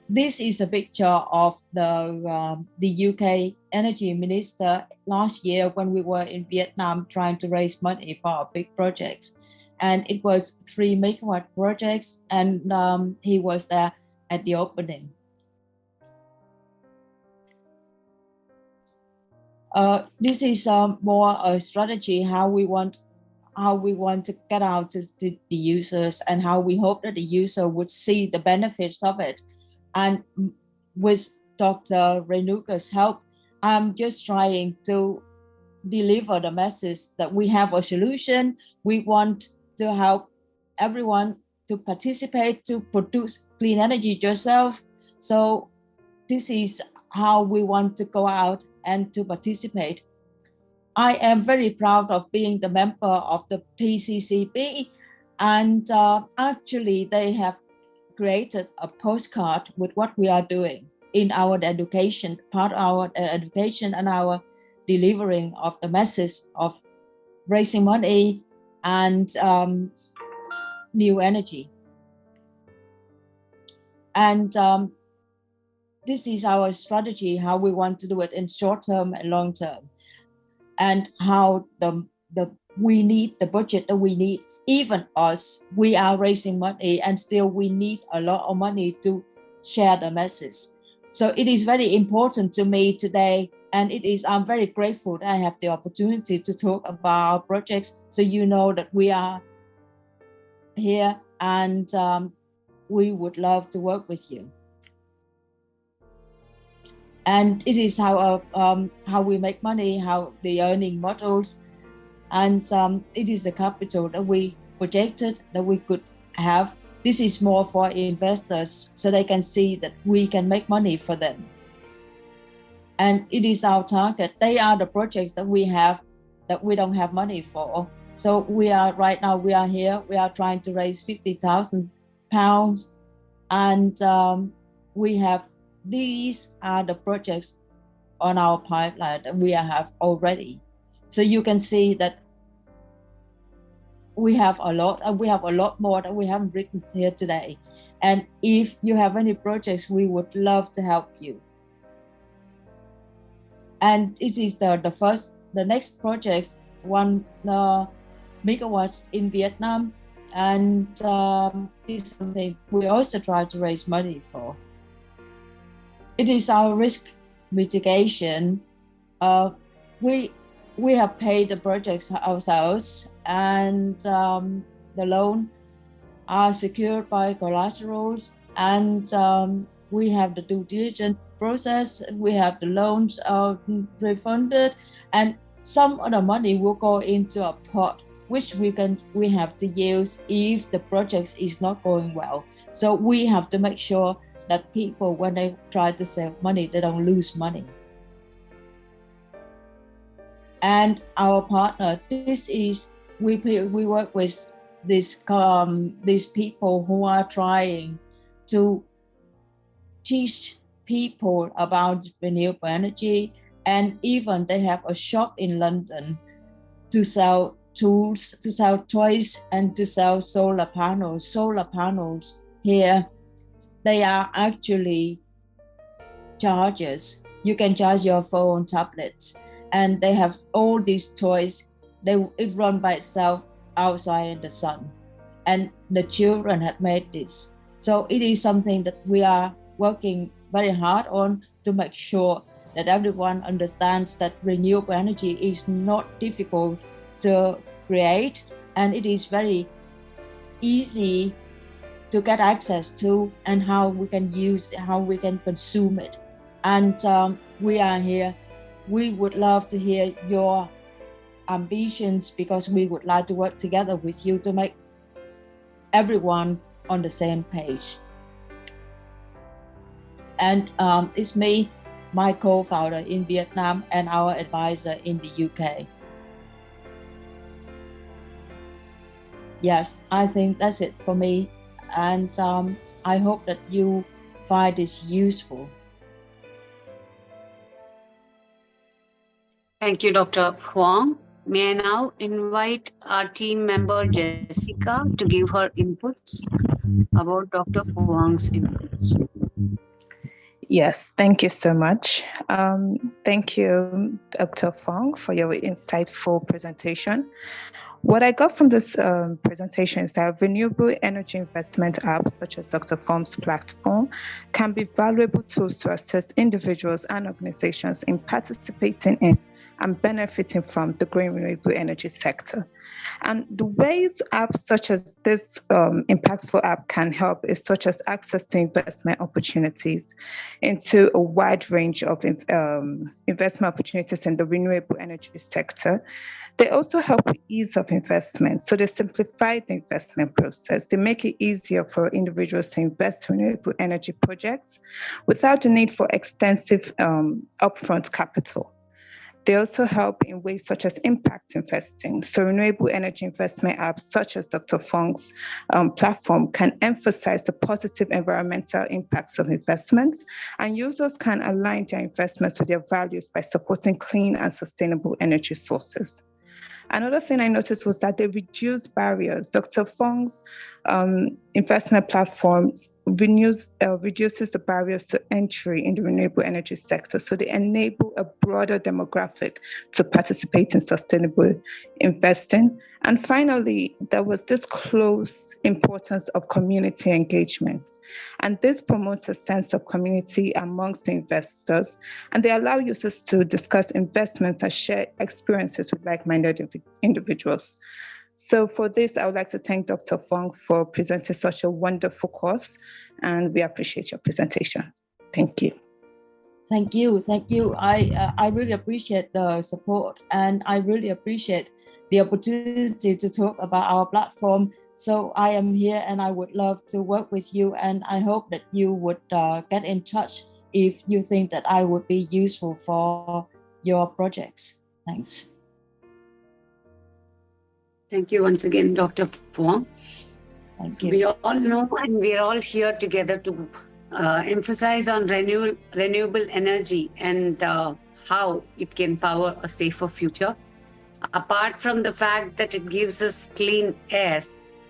this is a picture of the UK energy minister last year when we were in Vietnam trying to raise money for our big projects. And it was 3 megawatt projects, and he was there at the opening. This is more a strategy how we want to get out to the users, and how we hope that the user would see the benefits of it. And with Dr. Renuka's help, I'm just trying to deliver the message that we have a solution. We want to help everyone to participate, to produce clean energy yourself. So this is how we want to go out and to participate. I am very proud of being the member of the PCCB, and actually they have created a postcard with what we are doing in our education, part of our education and our delivering of the message of raising money and new energy. And this is our strategy, how we want to do it in short term and long term, and how we need the budget that we need. Even us, we are raising money, and still we need a lot of money to share the message. So it is very important to me today, and I'm very grateful that I have the opportunity to talk about our projects, so you know that we are here, and we would love to work with you. And it is how we make money, how the earning models, and it is the capital that we projected that we could have. This is more for investors, so they can see that we can make money for them. And it is our target. They are the projects that we have that we don't have money for. So right now we are here. We are trying to raise £50,000, and these are the projects on our pipeline that we have already. So you can see that we have a lot, and we have a lot more that we haven't written here today. And if you have any projects, we would love to help you. And it is the next project, 1 megawatts in Vietnam, and it's something we also try to raise money for. It is our risk mitigation. We have paid the projects ourselves, and the loan are secured by collaterals, and we have the due diligence process. We have the loans refunded, and some of the money will go into a pot which we have to use if the project is not going well. So we have to make sure that people, when they try to save money, they don't lose money. And our partner, we work with these people who are trying to teach people about renewable energy, and even they have a shop in London to sell tools, to sell toys, and to sell solar panels. Solar panels here, they are actually chargers. You can charge your phone, tablets, and they have all these toys. It run by itself outside in the sun, and the children had made this. So it is something that we are working very hard on to make sure that everyone understands that renewable energy is not difficult to create, and it is very easy to get access to, and how we can use it, how we can consume it. And we are here. We would love to hear your ambitions, because we would like to work together with you to make everyone on the same page. And it's me, my co-founder in Vietnam, and our advisor in the UK. Yes, I think that's it for me. And I hope that you find this useful. Thank you, Dr. Huang. May I now invite our team member Jessica to give her inputs about Dr. Huang's inputs. Yes, thank you so much. Thank you, Dr. Fong, for your insightful presentation. What I got from this presentation is that renewable energy investment apps, such as Dr. Fong's platform, can be valuable tools to assist individuals and organizations in participating in and benefiting from the green renewable energy sector. And the ways apps such as this impactful app can help is such as access to investment opportunities into a wide range of investment opportunities in the renewable energy sector. They also help with ease of investment. So they simplify the investment process. They make it easier for individuals to invest in renewable energy projects without the need for extensive upfront capital. They also help in ways such as impact investing. So renewable energy investment apps such as Dr. Fong's platform can emphasize the positive environmental impacts of investments, and users can align their investments with their values by supporting clean and sustainable energy sources. Another thing I noticed was that they reduce barriers. Dr. Fong's investment platforms reduces the barriers to entry in the renewable energy sector. So they enable a broader demographic to participate in sustainable investing. And finally, there was this close importance of community engagement. And this promotes a sense of community amongst the investors. And they allow users to discuss investments and share experiences with like-minded individuals. So for this, I would like to thank Dr. Fong for presenting such a wonderful course, and we appreciate your presentation. Thank you. Thank you. Thank you. I really appreciate the support, and I really appreciate the opportunity to talk about our platform. So I am here and I would love to work with you, and I hope that you would get in touch if you think that I would be useful for your projects. Thanks. Thank you once again, Dr. Fong. Thank you. We all know and we're all here together to emphasize on renewable energy and how it can power a safer future. Apart from the fact that it gives us clean air,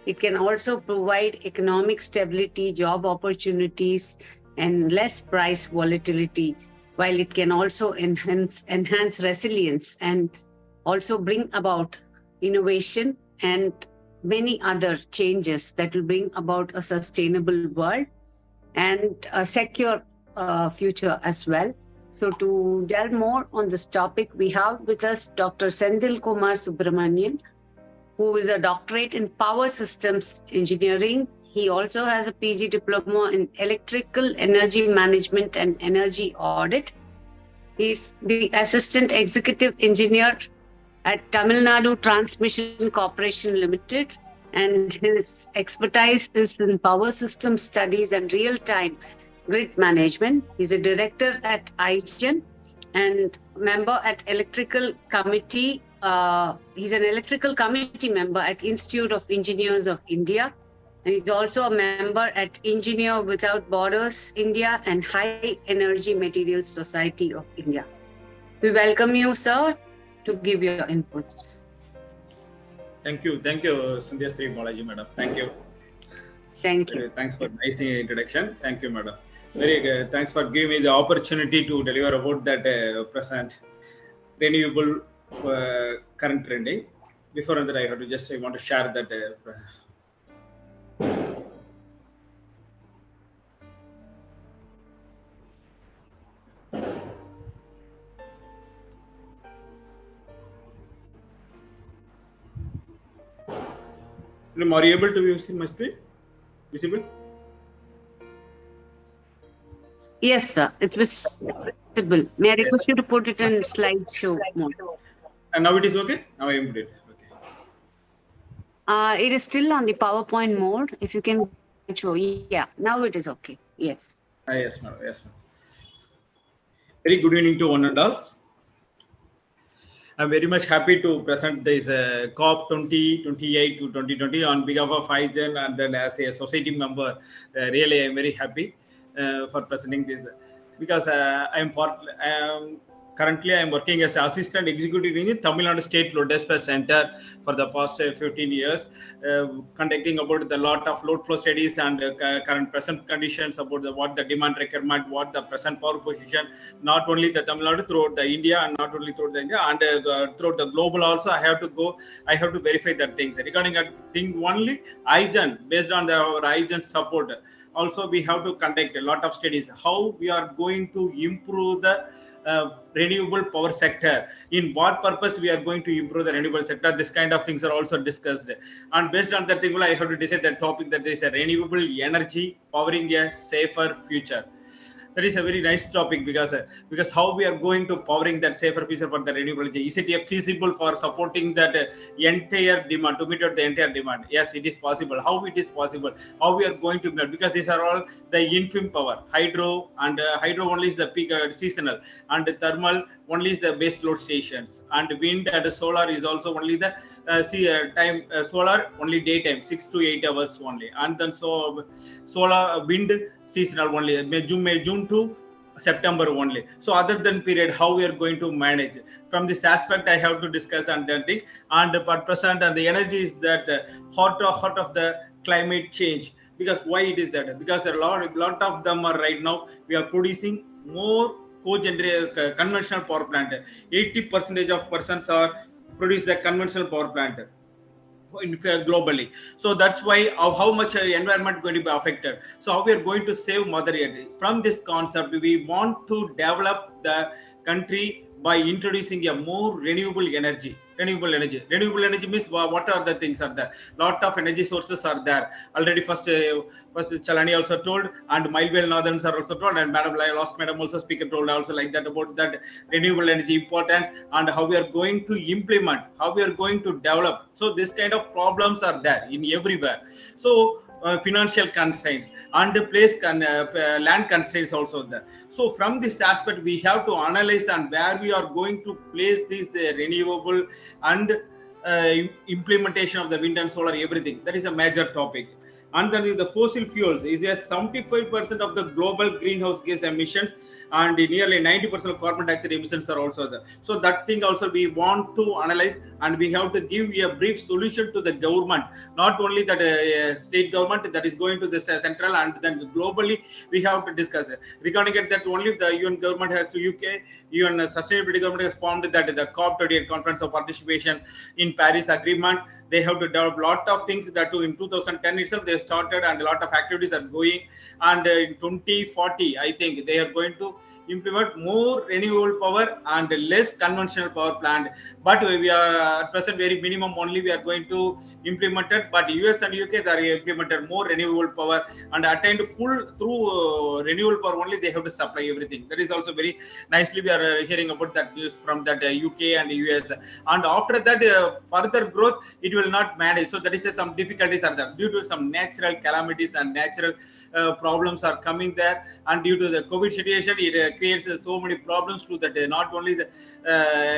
it can also provide economic stability, job opportunities, and less price volatility, while it can also enhance resilience and also bring about innovation and many other changes that will bring about a sustainable world and a secure future as well. So to delve more on this topic, we have with us Dr. Senthil Kumar Subramanian, who is a doctorate in power systems engineering. He also has a PG diploma in electrical energy management and energy audit. He's the assistant executive engineer at Tamil Nadu Transmission Corporation Limited, and his expertise is in power system studies and real-time grid management. He's a director at IGEN and member at electrical committee. He's an electrical committee member at Institute of Engineers of India. And he's also a member at Engineer Without Borders India and High Energy Materials Society of India. We welcome you, sir, to give your inputs. Thank you, Sandhya Sri Balaji, madam. Thank you. Thank you. Thanks for nice introduction. Thank you, madam. Very good. Thanks for giving me the opportunity to deliver about that present renewable current trending. Before that, I want to share that. Are you able to see my screen? Visible? Yes, sir. It was visible. May I request you to put it in slideshow mode? And now it is okay? Now I am ready. Okay. It is still on the PowerPoint mode. If you can show, yeah, now it is okay. Yes. Yes, ma'am. Yes, ma'am. Very good evening to one and all. I'm very much happy to present this COP2028 to 2020 on behalf of IGEN, and then as a society member, really I'm very happy for presenting this because I am currently I am working as assistant executive in Tamil Nadu State Load Dispatch Center for the past 15 years, conducting about the lot of load flow studies and current present conditions about what the demand requirement, what the present power position, not only the Tamil Nadu, throughout the India, and not only throughout the India, and throughout the global also. I have to verify that things. Regarding that thing only, IGEN, based on our IGEN support, also we have to conduct a lot of studies how we are going to improve the renewable power sector, in what purpose we are going to improve the renewable sector. This kind of things are also discussed, and based on that thing I have to decide the topic, that is a renewable energy powering a safer future. That is a very nice topic, because how we are going to powering that safer future for the renewable energy. Is it feasible for supporting that entire demand, to meet out the entire demand? Yes, it is possible. How it is possible? How we are going to build? Because these are all the infim power. Hydro, and hydro only is the peak seasonal, and thermal only is the base load stations, and wind and solar is also only the time solar only daytime 6 to 8 hours only, and then solar wind seasonal only June to September only. So other than period, how we are going to manage? From this aspect I have to discuss and then think. And at present, and the energy is that the heart of the climate change. Because why it is that? Because a lot of them are right now we are producing more conventional power plant. 80% of persons are produce the conventional power plant globally. So that's why how much environment going to be affected. So how we are going to save Mother Earth? From this concept, we want to develop the country by introducing a more renewable energy. Renewable energy means what are the things are there? Lot of energy sources are there already. First Chalani also told, and Milewell Northerns are also told, and Madam also speaker told also like that about that renewable energy importance, and how we are going to implement, how we are going to develop. So this kind of problems are there in everywhere. So financial constraints and land constraints also there. So from this aspect we have to analyze and where we are going to place this renewable and implementation of the wind and solar, everything. That is a major topic. And then the fossil fuels is 75% of the global greenhouse gas emissions, and nearly 90% of carbon dioxide emissions are also there. So that thing also we want to analyze, and we have to give a brief solution to the government, not only that state government that is going to the central, and then globally we have to discuss it. Regarding it, that only the UN government has to UK UN sustainability government has formed that the COP2030 conference of participation in Paris agreement. They have to develop a lot of things that in 2010 itself they started, and a lot of activities are going, and in 2040 I think they are going to implement more renewable power and less conventional power plant. But we are at present very minimum only we are going to implement it. But US and UK they are implemented more renewable power and attained full through renewable power only. They have to supply everything. That is also very nicely we are hearing about that news from that UK and US. And after that further growth it will not manage. So that is some difficulties are there due to some natural calamities and natural problems are coming there, and due to the COVID situation it creates so many problems to that. Not only the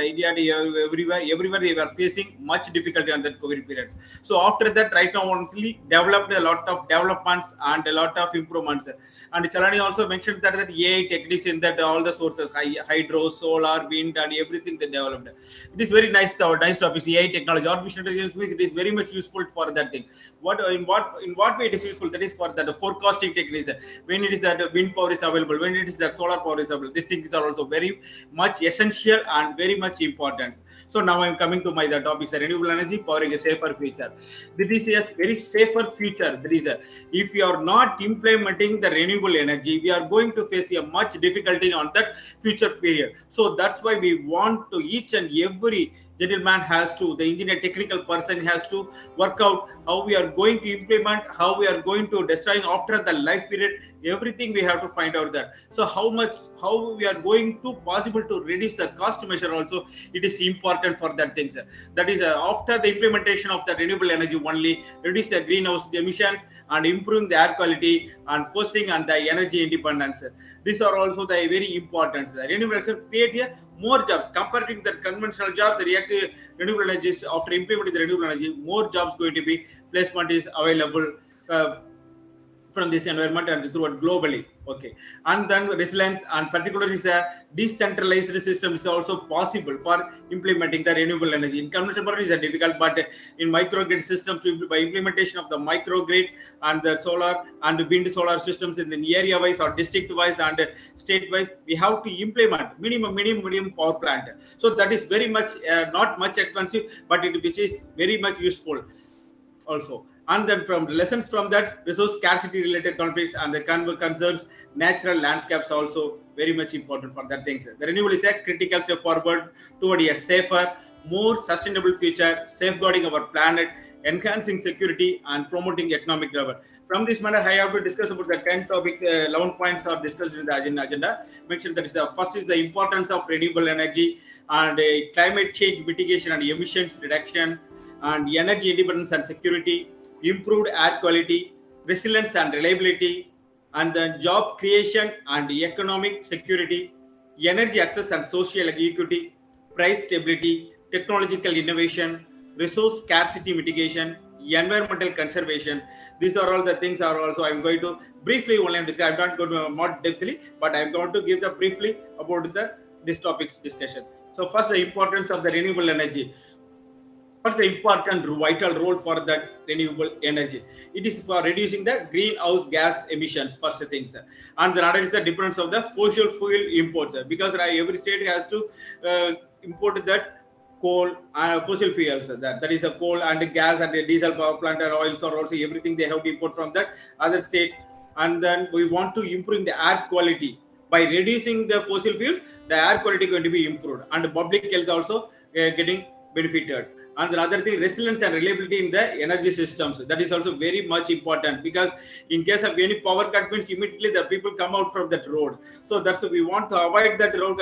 India, everywhere they were facing much difficulty on that COVID periods. So after that, right now only developed a lot of developments and a lot of improvements. And Chalani also mentioned that AI techniques in that all the sources, hydro, solar, wind, and everything they developed. It is very nice topic. AI technology, artificial intelligence means it is very much useful for that thing. In what way it is useful? That is for that forecasting techniques. When it is that wind power is available, when it is that solar power is available, these things are also very much essential and very much important. So now I am coming to my topics: renewable energy powering a safer future. This is a very safer future. That is, if we are not implementing the renewable energy, we are going to face a much difficulty on that future period. So that's why we want to each and every gentleman has to, the engineer technical person has to work out how we are going to implement, how we are going to destroy after the life period. Everything we have to find out that. So how we are going to possible to reduce the cost measure also, it is important for that things. That is after the implementation of the renewable energy only, reduce the greenhouse emissions and improving the air quality and fostering and the energy independence. These are also the very important. The renewable energy create more jobs compared to the conventional jobs. The reactive renewable energy, after implementing the renewable energy, more jobs going to be, placement is available. from this environment and throughout globally. Okay, and then resilience, and particularly is a decentralized system is also possible for implementing the renewable energy. In conventional power is difficult, but in microgrid systems, by implementation of the microgrid and the solar and wind solar systems in the area wise or district wise and state wise, we have to implement minimum power plant. So that is very much not much expensive, but which is very much useful also. And then from lessons from that, resource scarcity related conflicts and the conserves natural landscapes also very much important for that things. The renewable is a critical step forward toward a safer, more sustainable future, safeguarding our planet, enhancing security and promoting economic development. From this matter, I have to discuss about the 10 topic, 11 points are discussed in the agenda. Mentioned that is the first is the importance of renewable energy and climate change mitigation and emissions reduction, and energy independence and security, improved air quality, resilience and reliability, and then job creation and economic security, energy access and social equity, price stability, technological innovation, resource scarcity mitigation, environmental conservation. These are all the things are also I'm going to briefly only discuss. I'm not going to more depthly, but I'm going to give the briefly about this topic's discussion. So first, the importance of the renewable energy. What's the important vital role for that renewable energy? It is for reducing the greenhouse gas emissions, first things. And the other is the difference of the fossil fuel imports, because every state has to import that coal, fossil fuels. That is a coal and gas and the diesel power plant and oils or also everything they have to import from that other state. And then we want to improve the air quality. By reducing the fossil fuels, the air quality is going to be improved and public health also getting benefited. And the other thing, resilience and reliability in the energy systems. That is also very much important, because in case of any power cut means immediately the people come out from that road. So that's why we want to avoid that road,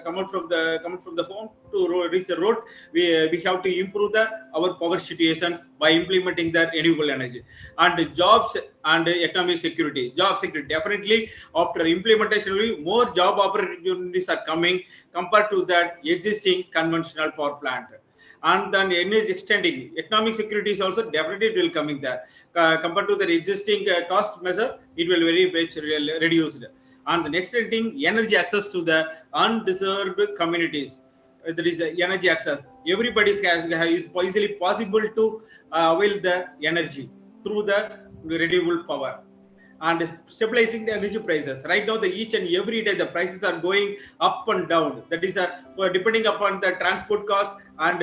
come out from the home to reach the road. We have to improve our power situations by implementing the renewable energy. And jobs and economic security. Job security, definitely after implementation, more job opportunities are coming compared to that existing conventional power plant. And then energy extending, economic security is also definitely will coming there. Compared to the existing cost measure, it will very much reduced. And the next thing, energy access to the undeserved communities. There is energy access. Everybody is easily possible to avail the energy through the renewable power. And stabilizing the energy prices. Right now, each and every day the prices are going up and down. That is for depending upon the transport cost and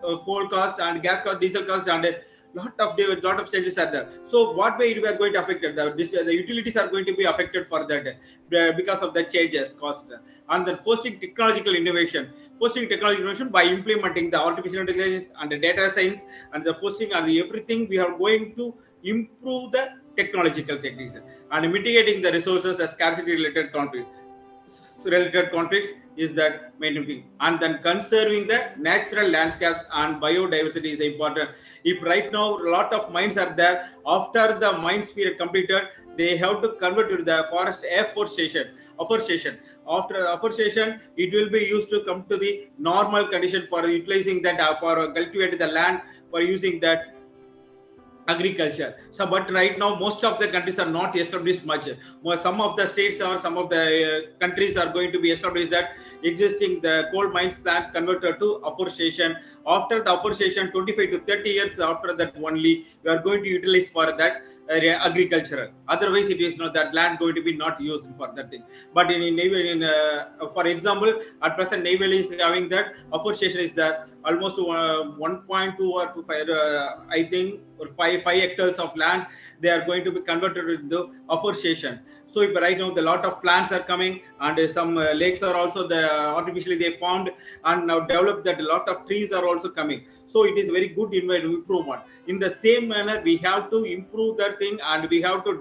coal cost and gas cost, diesel cost, and lot of changes are there. So what way we are going to affect it? The utilities are going to be affected for that because of the changes cost. And then fostering technological innovation. Fostering technological innovation by implementing the artificial intelligence and the data science and the fostering and everything, we are going to improve the technological techniques and mitigating the resources, the scarcity related conflicts is that main thing. And then conserving the natural landscapes and biodiversity is important. If right now a lot of mines are there, after the mines period completed, they have to convert to the forest afforestation. After afforestation, it will be used to come to the normal condition for utilizing that for cultivating the land, for using that agriculture. So but right now most of the countries are not established much. Some of the states or some of the countries are going to be established that existing the coal mines plants converted to afforestation. After the afforestation, 25 to 30 years after that only we are going to utilize for that agricultural. Otherwise it is not that land going to be not used for that thing. But for example, at present naval is having that afforestation is that almost 1.2 or 5 I think or 5 hectares of land they are going to be converted into afforestation. So if right now the lot of plants are coming and some lakes are also artificially they formed and now developed, that a lot of trees are also coming. So it is very good improvement. In the same manner, we have to improve that thing and we have to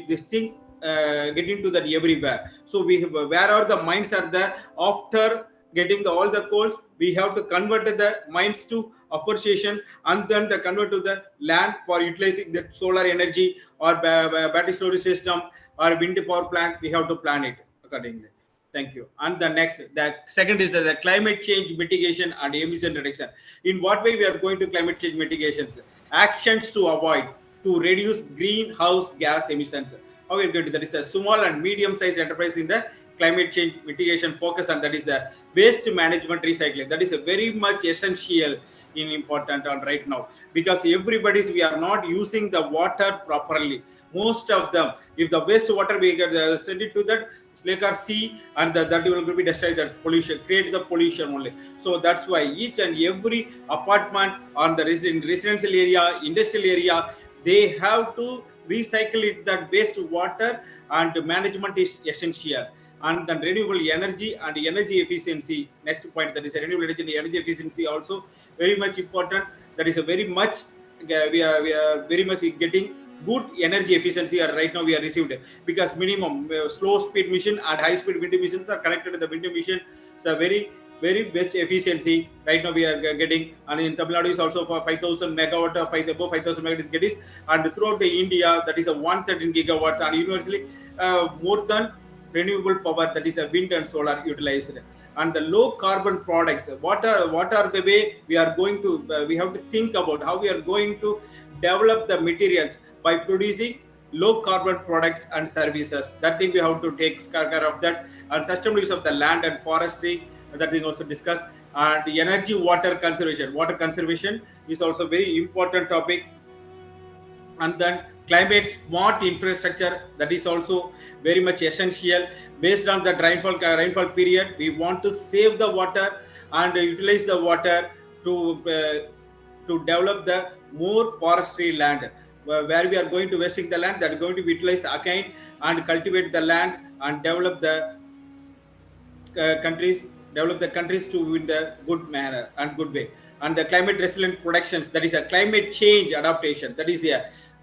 this thing get into that everywhere. So where the mines are there, after getting all the coals, we have to convert the mines to afforestation and then convert to the land for utilizing the solar energy or battery storage system or wind power plant. We have to plan it accordingly. Thank you. And the second is the climate change mitigation and emission reduction. In what way we are going to climate change mitigations? Actions to avoid. to reduce greenhouse gas emissions. How we are going to, that is a small and medium sized enterprise in the climate change mitigation focus, and that is the waste management recycling. That is a very much essential in important on right now, because everybody's, we are not using the water properly. Most of them, if the waste water we get send it to that lake or sea, and that will be destroy that pollution, create the pollution only. So that's why each and every apartment on the residential area, industrial area, they have to recycle it, that waste water, and management is essential. And then renewable energy and energy efficiency, next point, that is renewable energy and energy efficiency also very much important. That is a very much we are very much getting good energy efficiency right now we are received, because minimum slow speed machine and high speed wind machines are connected to the wind machine. So very best efficiency right now we are getting. And in Tamil Nadu is also for 5,000 megawatt, above 5,000 megawatt get is, and throughout the India that is a 113 gigawatts, and universally more than renewable power, that is a wind and solar utilized. And the low carbon products, what are the way we are going to we have to think about how we are going to develop the materials by producing low carbon products and services. That thing we have to take care of that. And sustainable use of the land and forestry, that thing also discussed. And the energy water conservation is also very important topic. And then climate smart infrastructure, that is also very much essential. Based on the rainfall period, we want to save the water and utilize the water to develop the more forestry land, where we are going to wasting the land, that is going to be utilized again and cultivate the land and develop the countries to in the good manner and good way. And the climate resilient productions, that is a climate change adaptation, that is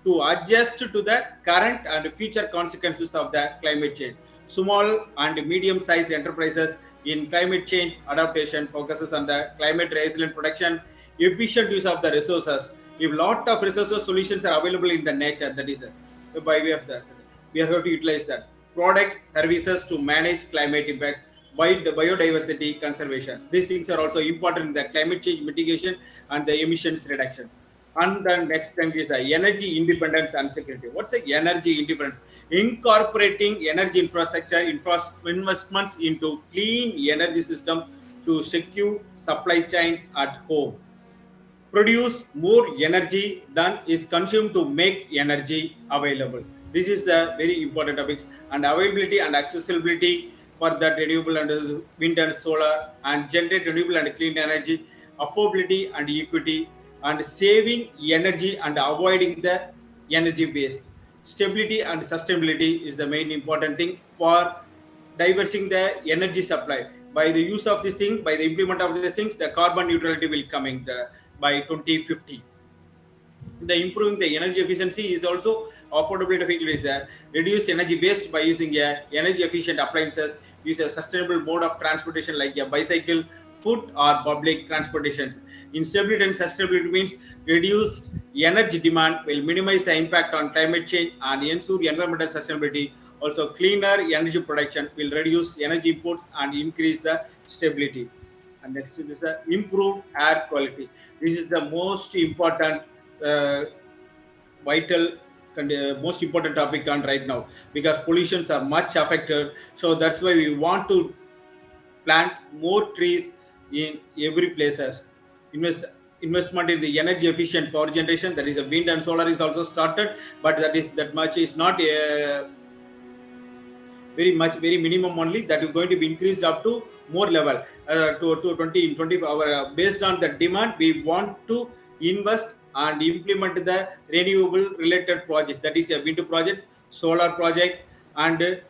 to adjust to the current and future consequences of the climate change. Small and medium sized enterprises in climate change adaptation focuses on the climate resilient production, efficient use of the resources. If lot of resources solutions are available in the nature, that is by way of that, we have to utilize that. Products, services to manage climate impacts, biodiversity conservation. These things are also important in the climate change mitigation and the emissions reductions. And the next thing is the energy independence and security. What's the energy independence? Incorporating energy infrastructure investments into clean energy system to secure supply chains at home. Produce more energy than is consumed to make energy available. This is the very important topics. And availability and accessibility for that renewable and wind and solar, and generate renewable and clean energy, affordability and equity, and saving energy and avoiding the energy waste. Stability and sustainability is the main important thing for diversing the energy supply. By the use of this thing, by the implement of these things, the carbon neutrality will coming by 2050. The improving the energy efficiency is also affordability of it is reduce energy waste by using energy efficient appliances, use a sustainable mode of transportation like a bicycle, foot or public transportation. Instability and sustainability means reduced energy demand will minimize the impact on climate change and ensure environmental sustainability. Also, cleaner energy production will reduce energy imports and increase the stability. And next is improved air quality. This is the most important vital most important topic on right now, because pollutions are much affected. So that's why we want to plant more trees in every places. Investment in the energy efficient power generation, that is a wind and solar is also started, but that much is not very minimum only. That is going to be increased up to more level to 20 in 24 hour. Based on the demand, we want to invest and implement the renewable related projects, that is a wind project, solar project, and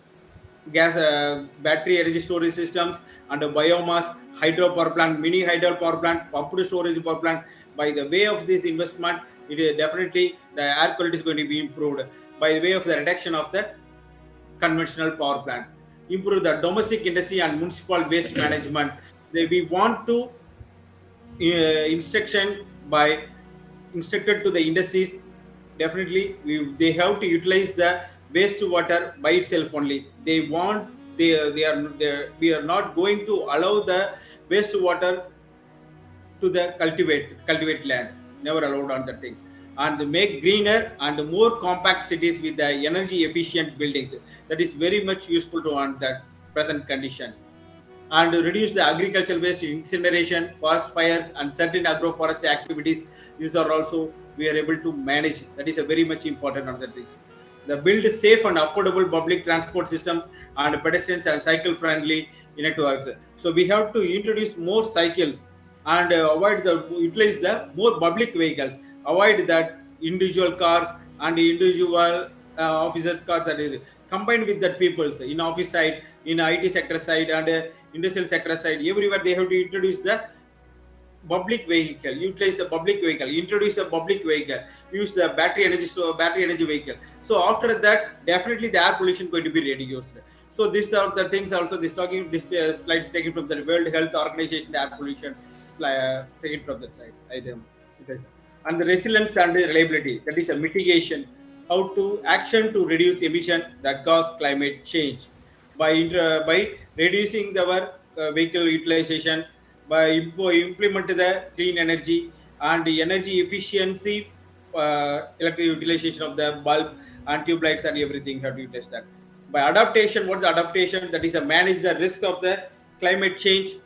gas battery energy storage systems, and biomass, hydro power plant, mini hydro power plant, pumped storage power plant. By the way of this investment, it is definitely the air quality is going to be improved by way of the reduction of the conventional power plant. Improve the domestic industry and municipal waste management. We want to instructed to the industries. Definitely they have to utilize the wastewater by itself only. We are not going to allow the wastewater to the cultivate land, never allowed on that thing. and make greener and more compact cities with the energy efficient buildings. That is very much useful to on that present condition. And reduce the agricultural waste, incineration, forest fires, and certain agroforestry activities. These are also we are able to manage. That is a very much important other things. The build safe and affordable public transport systems and pedestrians and cycle friendly networks. So we have to introduce more cycles and utilize the more public vehicles. Avoid that individual cars and individual officers cars are combined with the people's in office side, in IT sector side, and industrial sector side. Everywhere they have to introduce the public vehicle, utilize the public vehicle, introduce a public vehicle, use the battery energy vehicle. So after that, definitely the air pollution going to be reduced. So these are the things also. This slide is taken from the World Health Organization. The air pollution slide taken from the slide. And the resilience and the reliability. That is a mitigation. How to action to reduce emission that cause climate change by reducing our vehicle utilization, by implement the clean energy and the energy efficiency, electric utilization of the bulb and tube lights and everything have to utilize that. By adaptation, what's the adaptation? That is a manage the risk of the climate change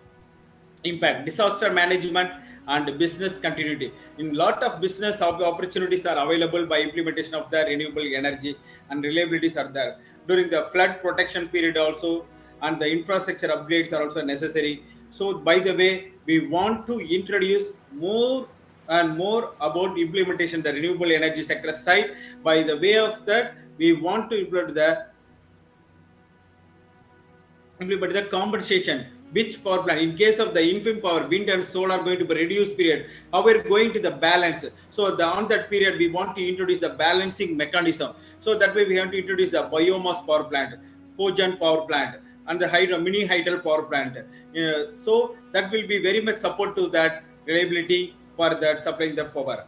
impact, disaster management, and business continuity. In lot of business opportunities are available by implementation of the renewable energy, and reliabilities are there during the flood protection period also, and the infrastructure upgrades are also necessary. So by the way, we want to introduce more and more about implementation the renewable energy sector side. By the way of that, we want to implement the compensation. Which power plant, in case of the infant power, wind and solar are going to be reduced period, how we're going to the balance. So on that period, we want to introduce the balancing mechanism. So that way we have to introduce the biomass power plant, cogen power plant, and the mini hydro power plant. So that will be very much support to that reliability for that supplying the power.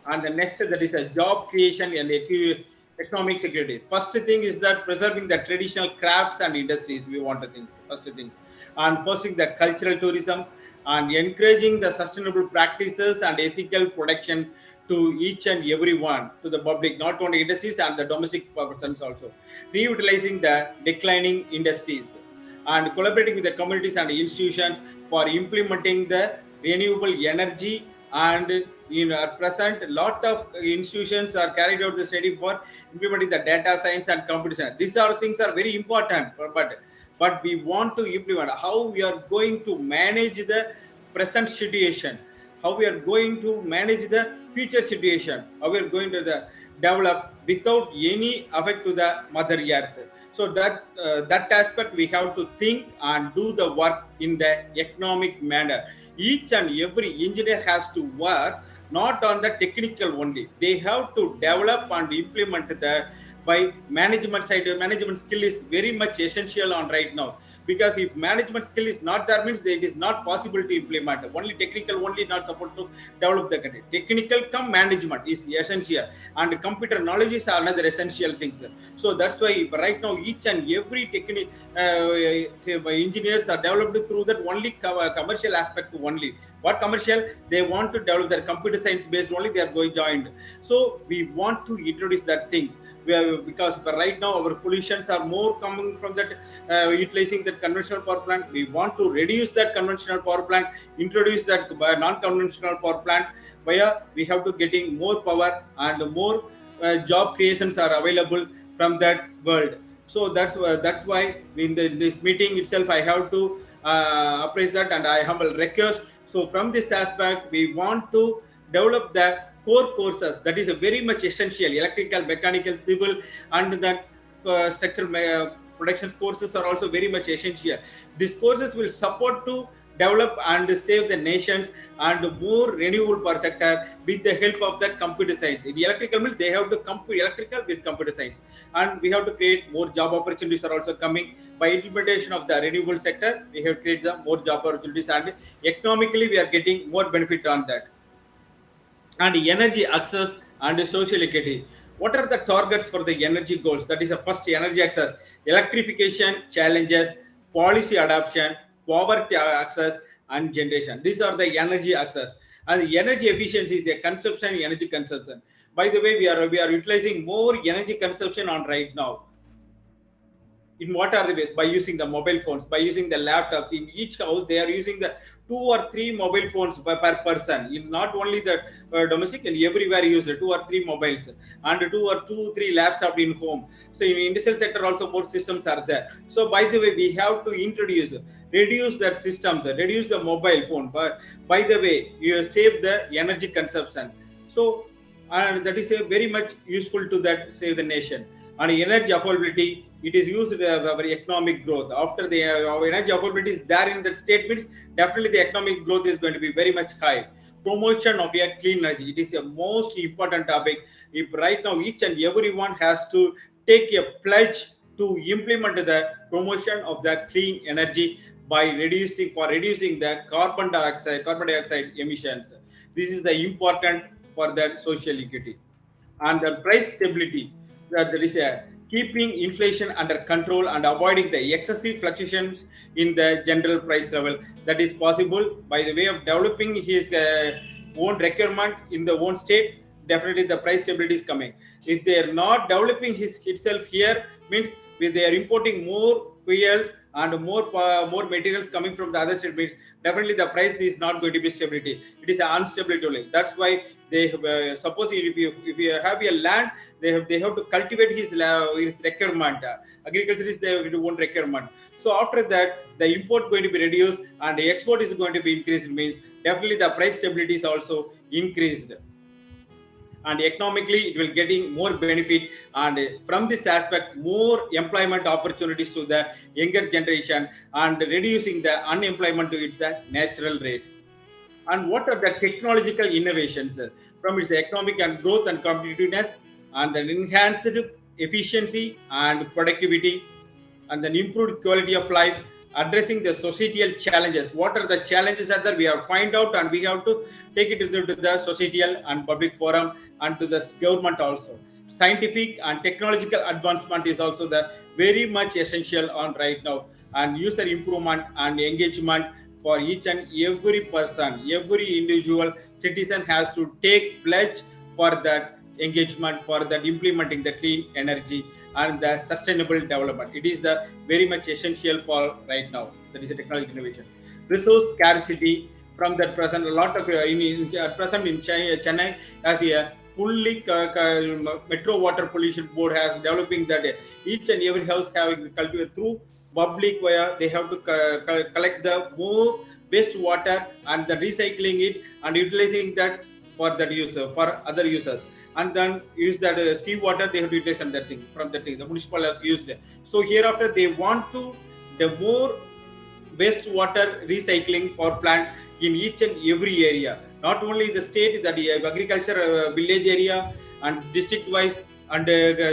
And the next, that is a job creation and economic security. First thing is that preserving the traditional crafts and industries, we want to think, first thing. And fostering the cultural tourism and encouraging the sustainable practices and ethical production to each and everyone, to the public, not only industries and the domestic persons also. Reutilizing the declining industries and collaborating with the communities and institutions for implementing the renewable energy. And at present, a lot of institutions are carried out the study for implementing the data science and computer science. These are things are very important, but we want to implement how we are going to manage the present situation, how we are going to manage the future situation, how we are going to develop without any effect to the mother earth. So that aspect we have to think and do the work in the economic manner. Each and every engineer has to work not on the technical only. They have to develop and implement the by management side. Management skill is very much essential on right now, because if management skill is not there, means it is not possible to implement. Only technical only not supposed to develop the country. Technical come management is essential, and computer knowledge is another essential thing. So that's why right now each and every technical engineers are developed through that only commercial aspect only. What commercial? They want to develop their computer science based only, they are going joined. So we want to introduce that thing. Because right now our pollutions are more coming from that utilizing that conventional power plant. We want to reduce that conventional power plant, introduce that non-conventional power plant, where we have to getting more power and more job creations are available from that world. So that's why in this meeting itself I have to appraise that, and I humble request. So from this aspect, we want to develop the core courses that is a very much essential. Electrical, mechanical, civil, and then structural production courses are also very much essential. These courses will support to develop and save the nations and more renewable power sector with the help of the computer science. In electrical mills, they have to compute electrical with computer science, and we have to create more job opportunities are also coming by implementation of the renewable sector. We have created the more job opportunities, and economically we are getting more benefit on that. And energy access and social equity. What are the targets for the energy goals? That is the first, energy access, electrification challenges, policy adoption, poverty access, and generation. These are the energy access. And the energy efficiency is a consumption, energy consumption. By the way, we are utilizing more energy consumption on right now. In what are the ways? By using the mobile phones, by using the laptops. In each house, they are using the 2 or 3 mobile phones per person. In not only the domestic, and everywhere use 2 or 3 mobiles, and 2 or 3 laptops in home. So in industrial sector also more systems are there. So by the way, we have to reduce that systems, reduce the mobile phone. But by the way, you save the energy consumption. So and that is very much useful to that save the nation. And energy affordability, it is used for economic growth. After the energy affordability is there in that statements, definitely the economic growth is going to be very much high. Promotion of a clean energy, it is a most important topic. If right now each and everyone has to take a pledge to implement the promotion of the clean energy by reducing the carbon dioxide emissions. This is the important for that social equity. And the price stability, that is keeping inflation under control and avoiding the excessive fluctuations in the general price level. That is possible by the way of developing his own requirement in the own state. Definitely the price stability is coming. If they are not developing itself here, means they are importing more fuels and more materials coming from the other state, means definitely the price is not going to be stability. It is instability only. That's why they suppose if you have a land, they have to cultivate his requirement. Agriculture is their own requirement. So after that, the import going to be reduced and the export is going to be increased. Means definitely the price stability is also increased. And economically it will getting more benefit, and from this aspect more employment opportunities to the younger generation and reducing the unemployment to its natural rate. And what are the technological innovations from its economic and growth and competitiveness, and then enhanced efficiency and productivity, and then improved quality of life, addressing the societal challenges. What are the challenges that we have find out, and we have to take it to the societal and public forum and to the government also. Scientific and technological advancement is also the very much essential on right now, and user improvement and engagement for each and every person, every individual citizen has to take pledge for that engagement, for that implementing the clean energy and the sustainable development. It is the very much essential for right now. That is a technological innovation. Resource scarcity from that present, a lot of present in Chennai as a fully metro water pollution board has developing that each and every house having cultivated through public where they have to collect the more wastewater and the recycling it and utilizing that for that user, for other users. And then use that sea water, they have to utilize that thing from that thing. The municipal has used it. So hereafter they want to the more wastewater recycling power plant in each and every area. Not only the state, that agriculture village area and district wise and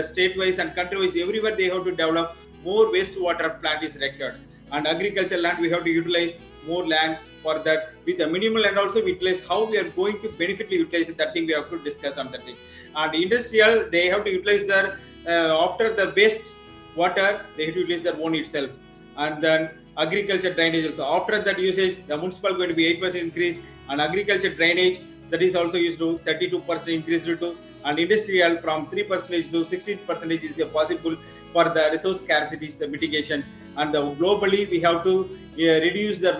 state wise and country wise, everywhere they have to develop more wastewater plant is required. And agriculture land, we have to utilize more land for that with the minimal, and also utilize how we are going to benefitly utilize that thing. We have to discuss on that thing. And industrial, they have to utilize their after the waste water, they have to utilize their own itself. And then agriculture drainage also, after that usage, the municipal going to be 8% increase, and agriculture drainage that is also used to 32% increase to, and industrial from 3% to 16% is possible for the resource scarcity, the mitigation. And globally we have to reduce the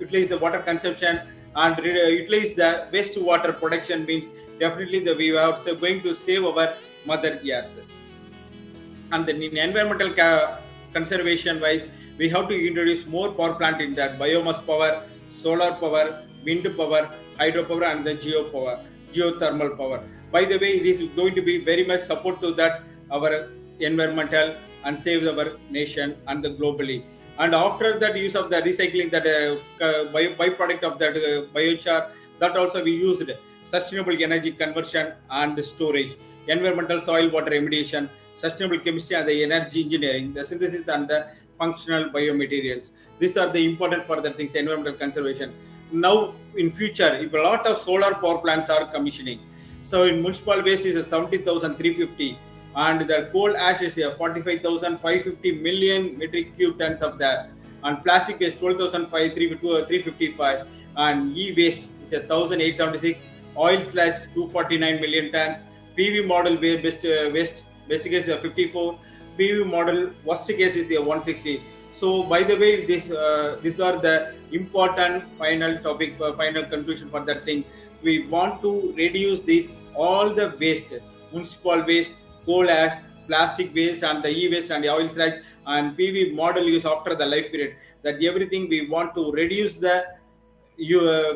utilize the water consumption and utilize the wastewater production. Means definitely we are going to save our mother earth. And then in environmental conservation wise, we have to introduce more power plant in that biomass power, solar power, wind power, hydropower, and the geothermal power. By the way, it is going to be very much support to that our environmental and save our nation and the globally. And after that use of the recycling, that byproduct of that biochar, that also we used sustainable energy conversion and storage, environmental soil water remediation, sustainable chemistry and the energy engineering, the synthesis and the functional biomaterials. These are the important for the things, environmental conservation. Now in future, if a lot of solar power plants are commissioning, so in municipal waste is 70,350, and the coal ash is 45,550 million metric cube tons of that, and plastic is 12,355, and e-waste is 1,876, oil/249 million tons, PV model best case is 54, PV model worst case is 160. So by the way, these are the important final topic for final conclusion for that thing. We want to reduce this all the waste, municipal waste, coal ash, plastic waste, and the e-waste and the oil sludge and PV model use after the life period. That everything we want to reduce the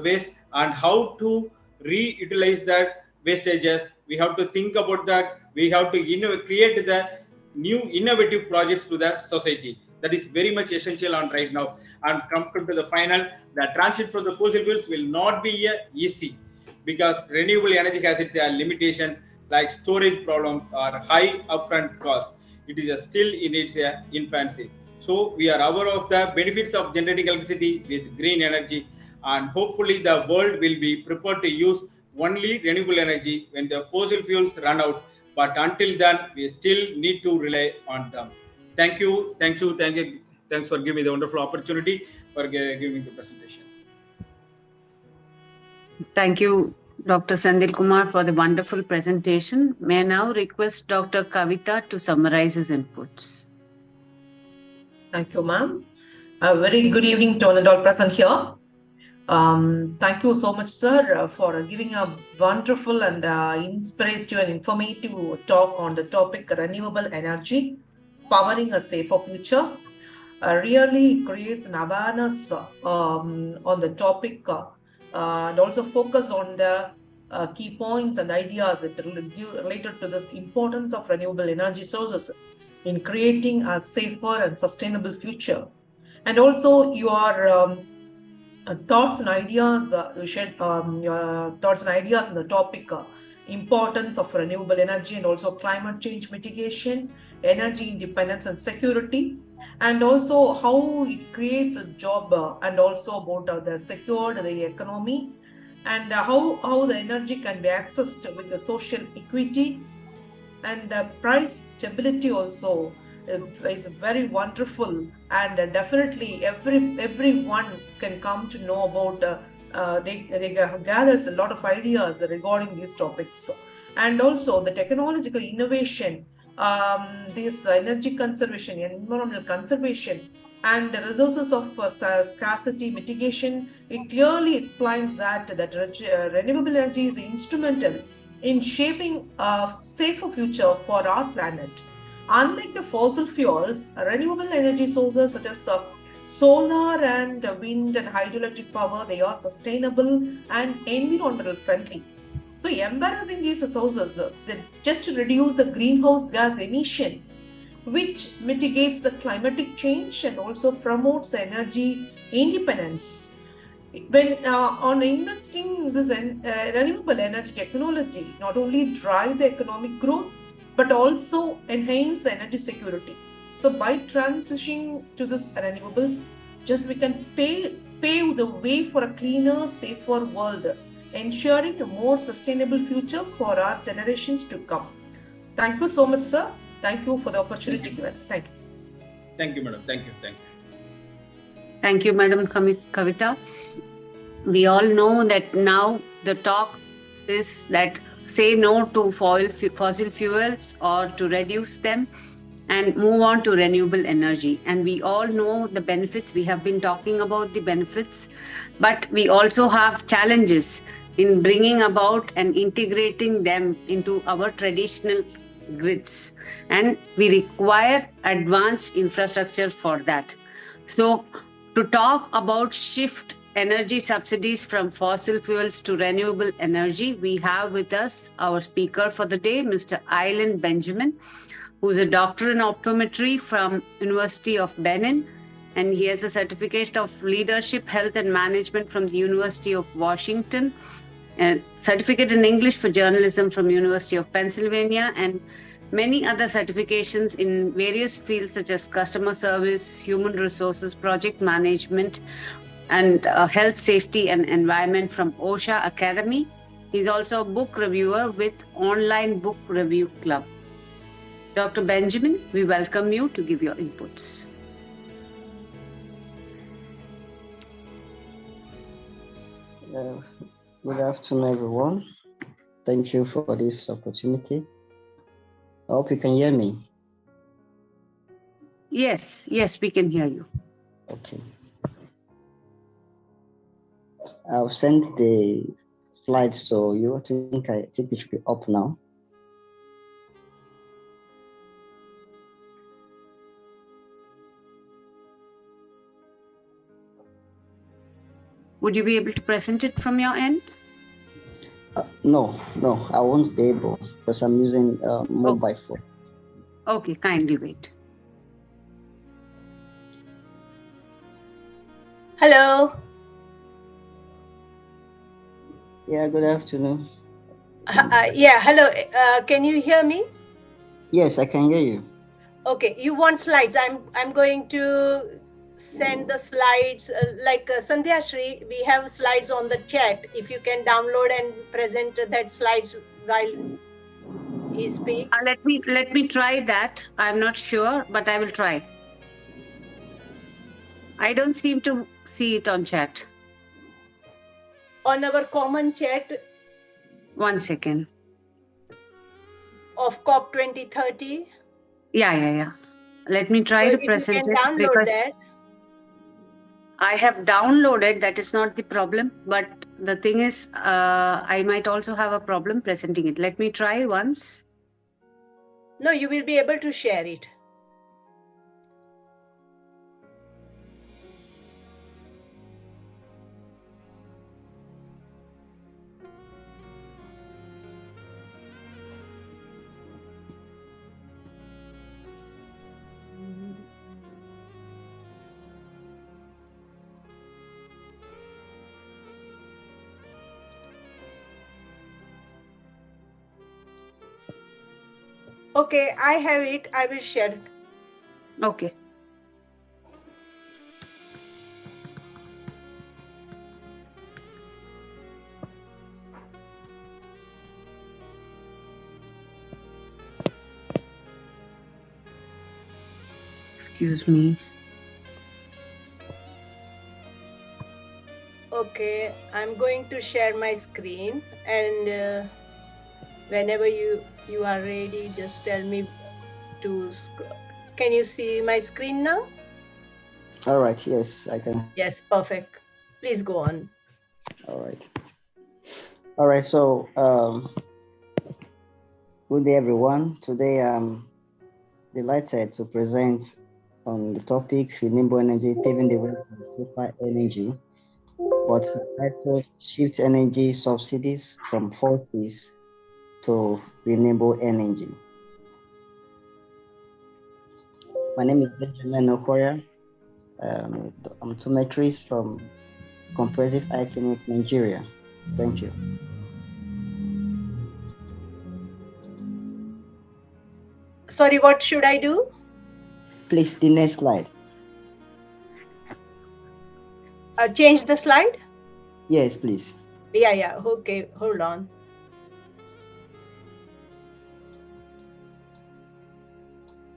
waste and how to reutilize that wastages. We have to think about that. We have to create the new innovative projects to the society. That is very much essential on right now. And come to the final, the transit from the fossil fuels will not be easy because renewable energy has its limitations like storage problems or high upfront costs. It is still in its infancy. So we are aware of the benefits of generating electricity with green energy, and hopefully the world will be prepared to use only renewable energy when the fossil fuels run out. But until then, we still need to rely on them. Thank you. Thanks for giving me the wonderful opportunity for giving me the presentation. Thank you, Dr. Sandil Kumar, for the wonderful presentation. May I now request Dr. Kavita to summarize his inputs. Thank you, ma'am. A very good evening to all and all present here. Thank you so much, sir, for giving a wonderful and inspirative and informative talk on the topic renewable energy, powering a safer future. Really creates an awareness on the topic and also focus on the key points and ideas that related to this importance of renewable energy sources in creating a safer and sustainable future. And also your thoughts and ideas, you shared your thoughts and ideas on the topic importance of renewable energy and also climate change mitigation, energy independence and security, and also how it creates a job and also about the secured the economy and how the energy can be accessed with the social equity and the price stability also is very wonderful, and definitely everyone can come to know about they gathers a lot of ideas regarding these topics. And also the technological innovation, this energy conservation and environmental conservation and the resources of scarcity mitigation, it clearly explains that renewable energy is instrumental in shaping a safer future for our planet. Unlike the fossil fuels, renewable energy sources such as solar and wind and hydroelectric power, they are sustainable and environmental friendly. So embracing these sources just to reduce the greenhouse gas emissions, which mitigates the climatic change and also promotes energy independence. When on investing in this renewable energy technology, not only drive the economic growth, but also enhance energy security. So by transitioning to this renewables, just we can pave the way for a cleaner, safer world, ensuring a more sustainable future for our generations to come. Thank you so much, sir. Thank you for the opportunity given. Thank you. Thank you, madam. Thank you. Thank you, Madam Kavita. We all know that now the talk is that say no to fossil fuels or to reduce them and move on to renewable energy. And we all know the benefits. We have been talking about the benefits, but we also have challenges in bringing about and integrating them into our traditional grids. And we require advanced infrastructure for that. So to talk about shift energy subsidies from fossil fuels to renewable energy, we have with us our speaker for the day, Mr. Aylan Benjamin, who's a doctor in optometry from University of Benin, and he has a certificate of leadership, health and management from the University of Washington, and certificate in English for journalism from University of Pennsylvania, and many other certifications in various fields such as customer service, human resources, project management, and health, safety and environment from OSHA Academy. He's also a book reviewer with Online Book Review Club. Dr. Benjamin, we welcome you to give your inputs. Good afternoon, everyone. Thank you for this opportunity. I hope you can hear me. Yes, we can hear you. Okay. I've sent the slides to you. I think it should be up now. Would you be able to present it from your end? No, I won't be able because I'm using mobile phone. Okay, kindly wait. Hello. Yeah, good afternoon. Yeah, hello. Can you hear me? Yes, I can hear you. Okay, you want slides? I'm going to send the slides like Sandhya Shri. We have slides on the chat. If you can download and present that slides while he speaks. Let me try that. I'm not sure, but I will try. I don't seem to see it on chat. On our common chat. 1 second. Of COP2030. Yeah. Let me try to present it because that. I have downloaded. That is not the problem. But the thing is, I might also have a problem presenting it. Let me try once. No, you will be able to share it. Okay, I have it. I will share. Okay. Excuse me. Okay, I'm going to share my screen, and whenever you are ready, just tell me to. Can you see my screen now? All right. Yes, I can. Yes, perfect. Please go on. All right. So, good day, everyone. Today, I'm delighted to present on the topic renewable energy, paving the way for safer energy. But titled Shift Energy Subsidies from Fossils to Renewable Energy. My name is Benjamin Okoya. I'm a optometrist from Comprehensive Eye Clinic, Nigeria. Thank you. Sorry, what should I do? Please, the next slide. Change the slide? Yes, please. Yeah. Okay, hold on.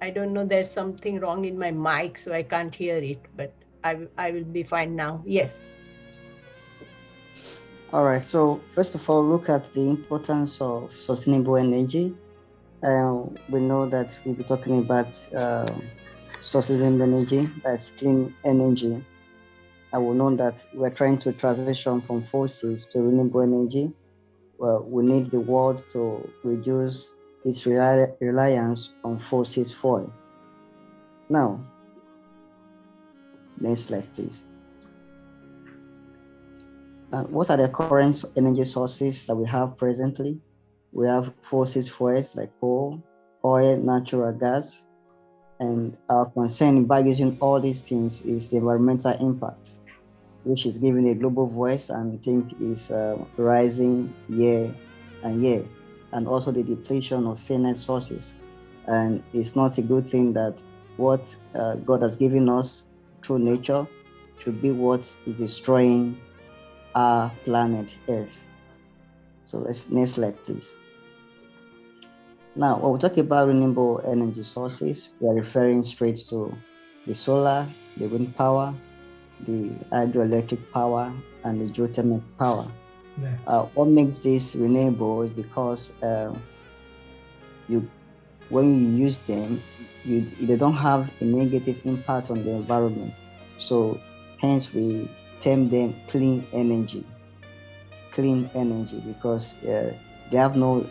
I don't know, there's something wrong in my mic, so I can't hear it, but I will be fine now. Yes. All right. So first of all, look at the importance of sustainable energy. We know that we'll be talking about sustainable energy, that's clean energy. I will know that we're trying to transition from fossils to renewable energy. Well, we need the world to reduce its reliance on fossil fuel. Now, next slide, please. What are the current energy sources that we have presently? We have fossil fuels like coal, oil, natural gas, and our concern by using all these things is the environmental impact, which is giving a global voice and I think is rising year and year, and also the depletion of finite sources. And it's not a good thing that what God has given us through nature should be what is destroying our planet Earth. So next slide, please. Now, when we talk about renewable energy sources, we are referring straight to the solar, the wind power, the hydroelectric power, and the geothermal power. Yeah. What makes this renewable is because when you use them, they don't have a negative impact on the environment. So hence we term them clean energy. Clean energy because they have no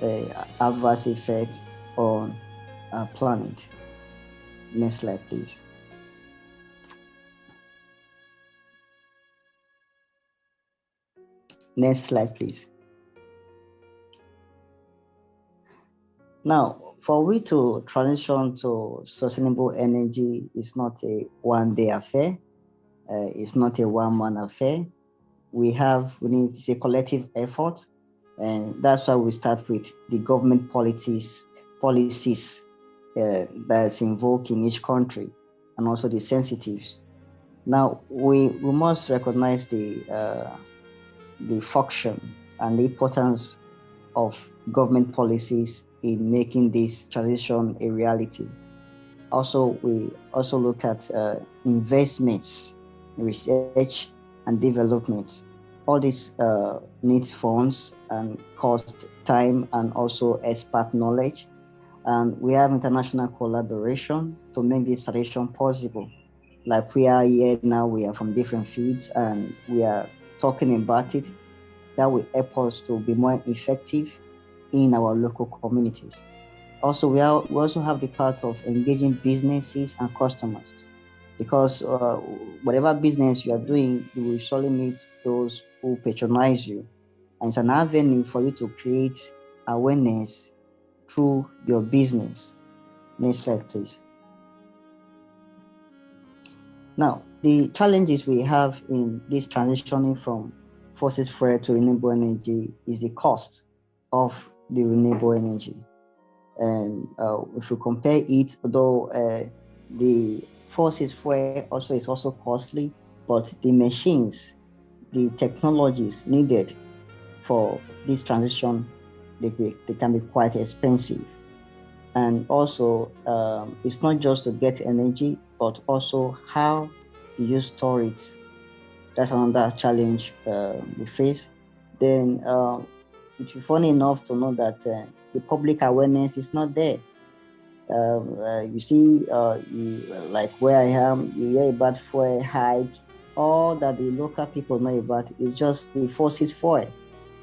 adverse effect on our planet. Next slide, please. Next slide, please. Now, for we to transition to sustainable energy is not a one-day affair. It's not a one-man affair. We need to say collective effort, and that's why we start with the government policies that's invoked in each country, and also the sensitives. Now, we must recognize the function and the importance of government policies in making this transition a reality. Also, we also look at investments, research, and development. All this needs funds and cost time and also expert knowledge. And we have international collaboration to make this transition possible. Like we are here now, we are from different fields and we are talking about it. That will help us to be more effective in our local communities. Also, we also have the part of engaging businesses and customers, because whatever business you are doing, you will surely meet those who patronize you. And it's an avenue for you to create awareness through your business. Next slide, please. Now, the challenges we have in this transitioning from fossil fuel to renewable energy is the cost of the renewable energy. And if we compare it, although the fossil fuel is also costly, but the machines, the technologies needed for this transition, they can be quite expensive. And also, it's not just to get energy, but also how do you store it? That's another challenge we face. Then it's funny enough to know that the public awareness is not there. You see, like where I am, you hear about fuel hike. All that the local people know about is just the fossil fuel.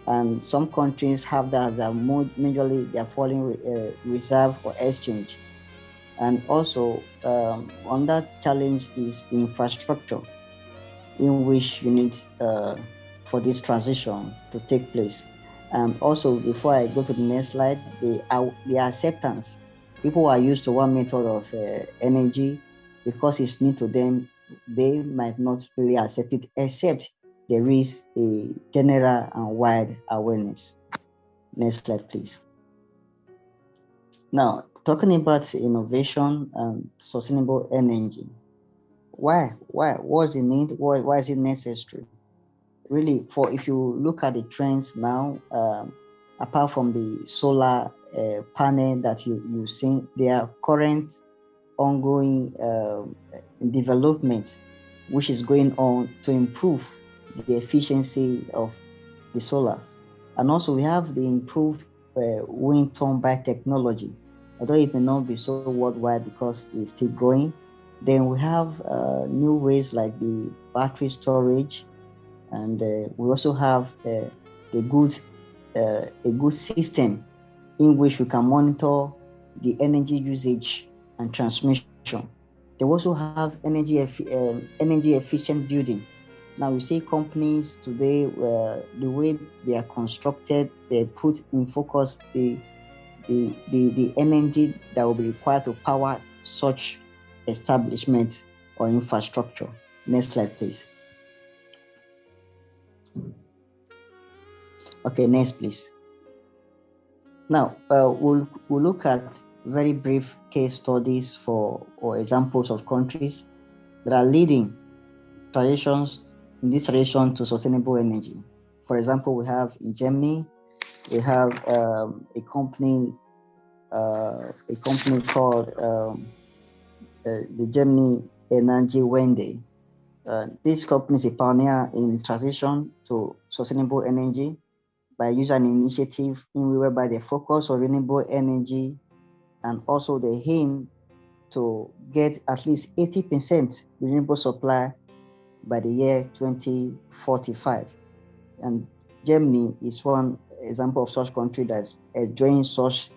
And some countries have that as a majorly their foreign reserve or exchange. And also, on that challenge is the infrastructure in which you need for this transition to take place. And also, before I go to the next slide, the acceptance. People are used to one method of energy because it's new to them. They might not really accept it, except there is a general and wide awareness. Next slide, please. Now, talking about innovation and sustainable energy. Why? What's the need? Why is it necessary? Really, if you look at the trends now, apart from the solar panel that you've seen, there are current ongoing development which is going on to improve the efficiency of the solars. And also we have the improved wind turbine technology, although it may not be so worldwide because it's still growing. Then we have new ways like the battery storage, and we also have a good system in which we can monitor the energy usage and transmission. They also have energy efficient building. Now we see companies today, the way they are constructed, they put in focus the energy that will be required to power such establishment or infrastructure. Next slide, please. Okay, next, please. Now, we'll look at very brief case studies or examples of countries that are leading in this transition to sustainable energy. For example, we have in Germany, we have a company called the Germany Energy Wende. This company is a pioneer in transition to sustainable energy by using an initiative in whereby they focus on renewable energy, and also they aim to get at least 80% renewable supply by the year 2045. And Germany is one example of such country that's enjoying such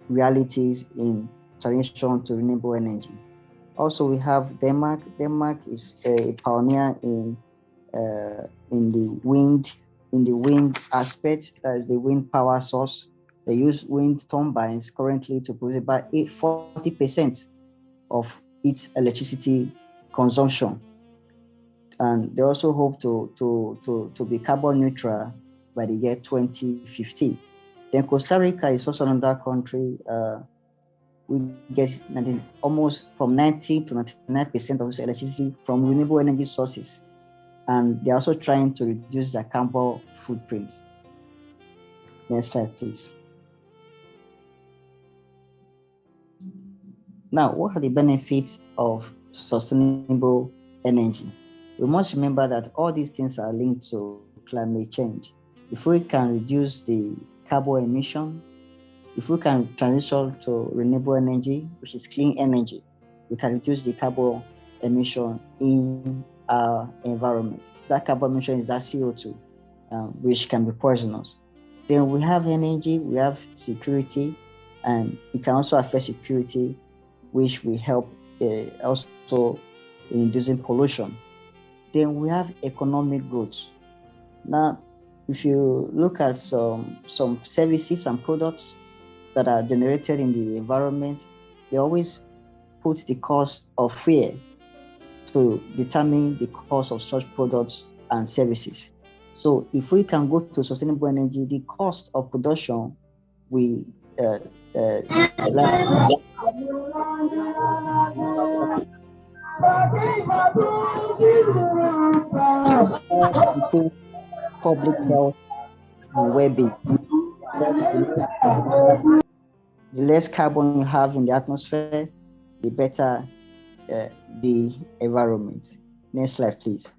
realities in transition to renewable energy. Also, we have Denmark. Denmark is a pioneer in the wind aspect, as the wind power source. They use wind turbines currently to produce about 40% of its electricity consumption. And they also hope to be carbon neutral by the year 2050. Then Costa Rica is also another country. We get almost from 90 to 99% of its electricity from renewable energy sources. And they're also trying to reduce their carbon footprint. Next slide, please. Now, what are the benefits of sustainable energy? We must remember that all these things are linked to climate change. If we can reduce the carbon emissions, if we can transition to renewable energy, which is clean energy, we can reduce the carbon emission in our environment. That carbon emission is that CO2, which can be poisonous. Then we have energy, we have security, and it can also affect security, which will help also in reducing pollution. Then we have economic growth. Now, if you look at some services and products that are generated in the environment, they always put the cost of fuel to determine the cost of such products and services. So if we can go to sustainable energy, the cost of production will improve public health and well-being. The less carbon you have in the atmosphere, the better the environment. Next slide, please.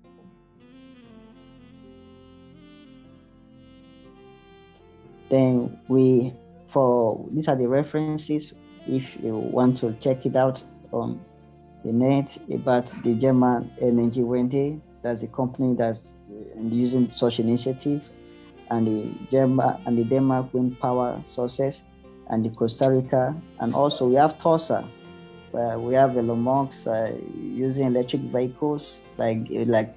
Then these are the references if you want to check it out on the net about the German Energy Wende. That's a company that's using such initiative, and the Denmark wind power sources, and the Costa Rica, and also we have Tulsa, where we have Elon Musk using electric vehicles like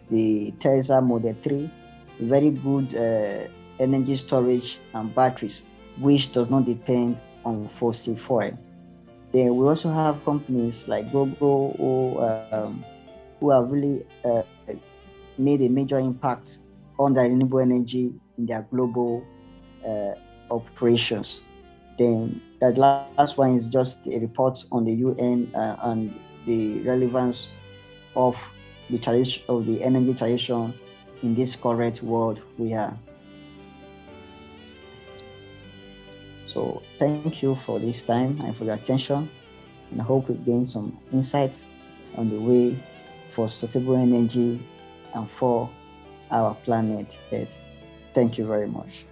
the Tesla Model 3, very good energy storage and batteries, which does not depend on fossil fuel. Then we also have companies like Google who have really made a major impact on the renewable energy in their global operations. Then that last one is just a report on the UN and the relevance of the energy transition in this current world we are. So thank you for this time and for your attention, and I hope we gain some insights on the way for sustainable energy and for our planet Earth. Thank you very much.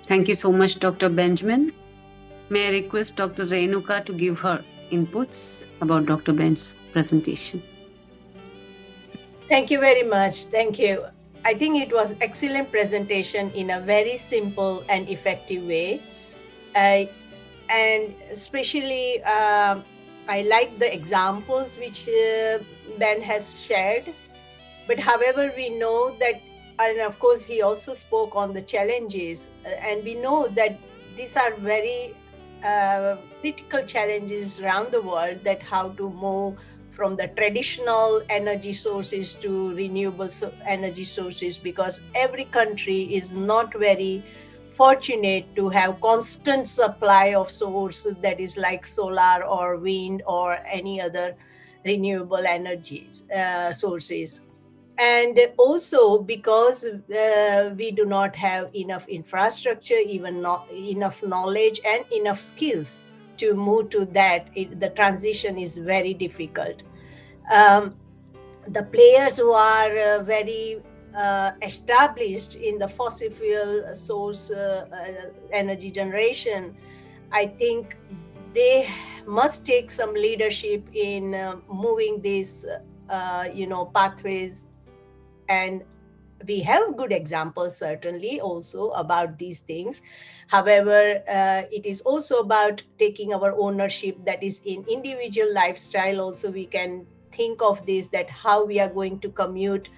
Thank you so much, Dr. Benjamin. May I request Dr. Renuka to give her inputs about Dr. Ben's presentation? Thank you very much. Thank you. I think it was excellent presentation in a very simple and effective way. And especially, I like the examples which Ben has shared. But however, we know that, and of course, he also spoke on the challenges, and we know that these are very critical challenges around the world, that how to move from the traditional energy sources to renewable energy sources, because every country is not very fortunate to have constant supply of source that is like solar or wind or any other renewable energies sources. And also because we do not have enough infrastructure, even not enough knowledge and enough skills to move to that, the transition is very difficult. The players who are very established in the fossil fuel source energy generation, I think they must take some leadership in moving these pathways. And we have good examples certainly also about these things. However, it is also about taking our ownership, that is in individual lifestyle also. We can think of this, that how we are going to commute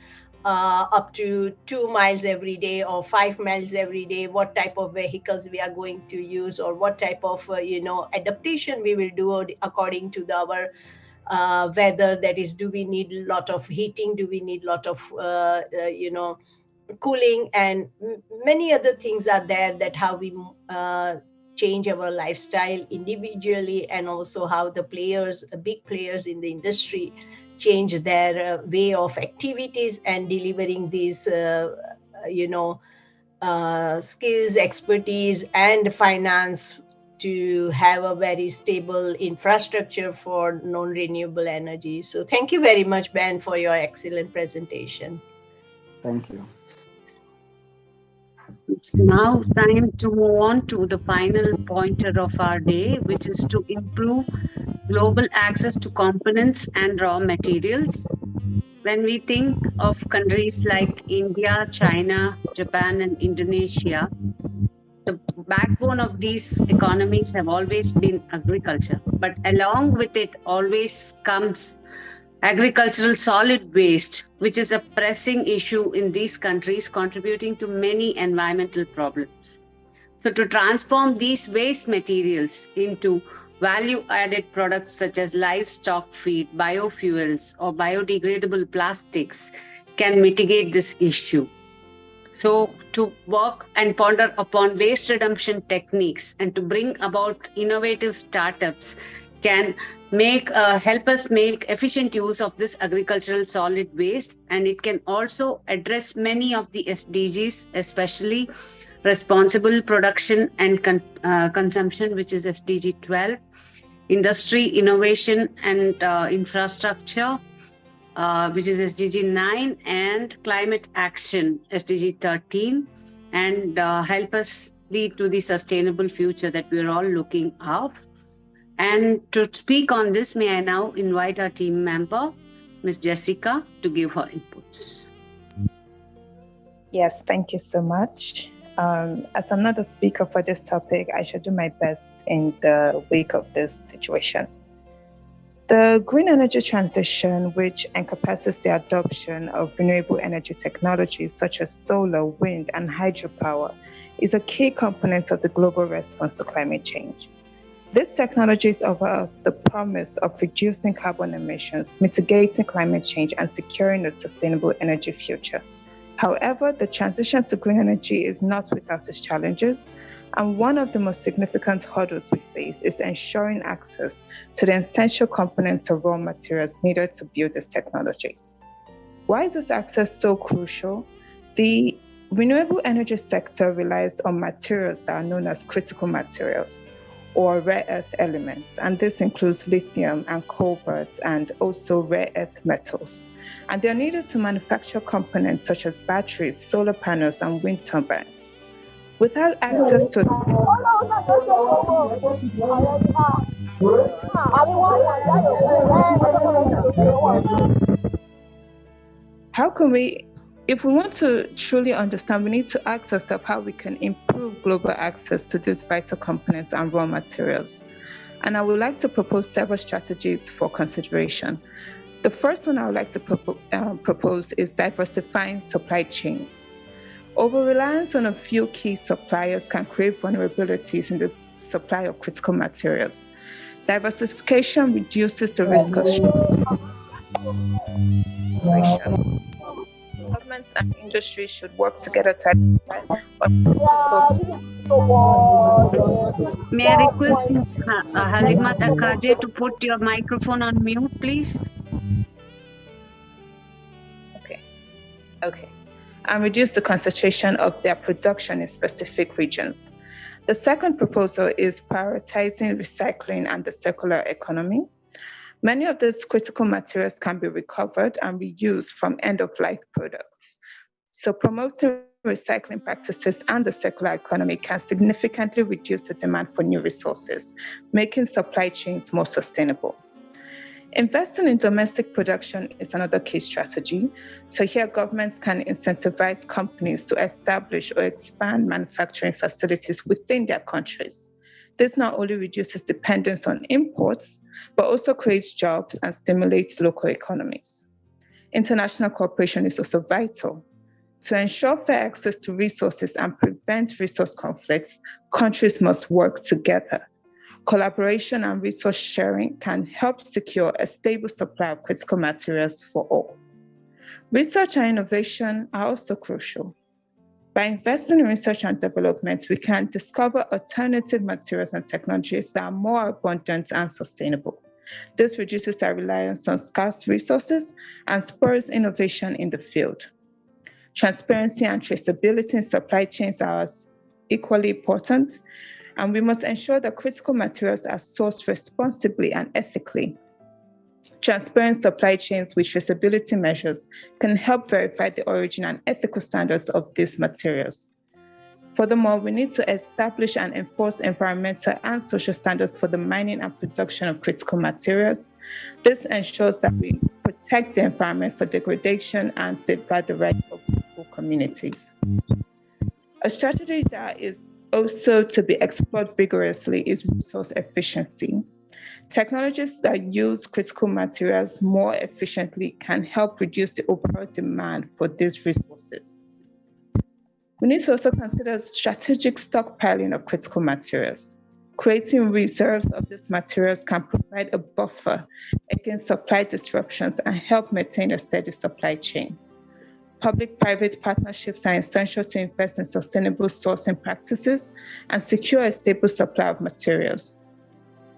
up to 2 miles every day or 5 miles every day, what type of vehicles we are going to use, or what type of adaptation we will do according to our weather. That is, do we need a lot of heating, do we need a lot of cooling, and many other things are there, that how we change our lifestyle individually, and also how the big players in the industry change their way of activities and delivering these skills, expertise, and finance to have a very stable infrastructure for non-renewable energy. So thank you very much, Ben, for your excellent presentation. Thank you. It's now time to move on to the final pointer of our day, which is to improve global access to components and raw materials. When we think of countries like India, China, Japan, and Indonesia, the backbone of these economies have always been agriculture. But along with it always comes agricultural solid waste, which is a pressing issue in these countries, contributing to many environmental problems. So to transform these waste materials into value-added products such as livestock feed, biofuels, or biodegradable plastics can mitigate this issue. So to work and ponder upon waste reduction techniques and to bring about innovative startups can help us make efficient use of this agricultural solid waste, and it can also address many of the SDGs, especially responsible production and consumption, which is SDG 12, industry, innovation and infrastructure, which is SDG 9, and climate action, SDG 13, and help us lead to the sustainable future that we're all looking up. And to speak on this, may I now invite our team member, Ms. Jessica, to give her inputs. Yes, thank you so much. As I'm not a speaker for this topic, I should do my best in the wake of this situation. The green energy transition, which encompasses the adoption of renewable energy technologies such as solar, wind, and hydropower, is a key component of the global response to climate change. These technologies offer us the promise of reducing carbon emissions, mitigating climate change, and securing a sustainable energy future. However, the transition to green energy is not without its challenges, and one of the most significant hurdles we face is ensuring access to the essential components of raw materials needed to build these technologies. Why is this access so crucial? The renewable energy sector relies on materials that are known as critical materials, or rare earth elements, and this includes lithium and cobalt and also rare earth metals. And they're needed to manufacture components such as batteries, solar panels, and wind turbines. Without access to how can we, if we want to truly understand, we need to ask ourselves how we can improve global access to these vital components and raw materials. And I would like to propose several strategies for consideration. The first one I would like to propose is diversifying supply chains. Over-reliance on a few key suppliers can create vulnerabilities in the supply of critical materials. Diversification reduces the risk of governments and industry should work together to identify resources. May I request Ms. Halimat Akaje to put your microphone on mute, please? Okay. And reduce the concentration of their production in specific regions. The second proposal is prioritizing recycling and the circular economy. Many of these critical materials can be recovered and reused from end-of-life products. So promoting recycling practices and the circular economy can significantly reduce the demand for new resources, making supply chains more sustainable. Investing in domestic production is another key strategy. So here governments can incentivize companies to establish or expand manufacturing facilities within their countries. This not only reduces dependence on imports, but also creates jobs and stimulates local economies. International cooperation is also vital. To ensure fair access to resources and prevent resource conflicts, countries must work together. Collaboration and resource sharing can help secure a stable supply of critical materials for all. Research and innovation are also crucial. By investing in research and development, we can discover alternative materials and technologies that are more abundant and sustainable. This reduces our reliance on scarce resources and spurs innovation in the field. Transparency and traceability in supply chains are equally important, and we must ensure that critical materials are sourced responsibly and ethically. Transparent supply chains with traceability measures can help verify the origin and ethical standards of these materials. Furthermore, we need to establish and enforce environmental and social standards for the mining and production of critical materials. This ensures that we protect the environment for degradation and safeguard the rights of local communities. A strategy that is also to be explored vigorously is resource efficiency. Technologies that use critical materials more efficiently can help reduce the overall demand for these resources. We need to also consider strategic stockpiling of critical materials. Creating reserves of these materials can provide a buffer against supply disruptions and help maintain a steady supply chain. Public-private partnerships are essential to invest in sustainable sourcing practices and secure a stable supply of materials.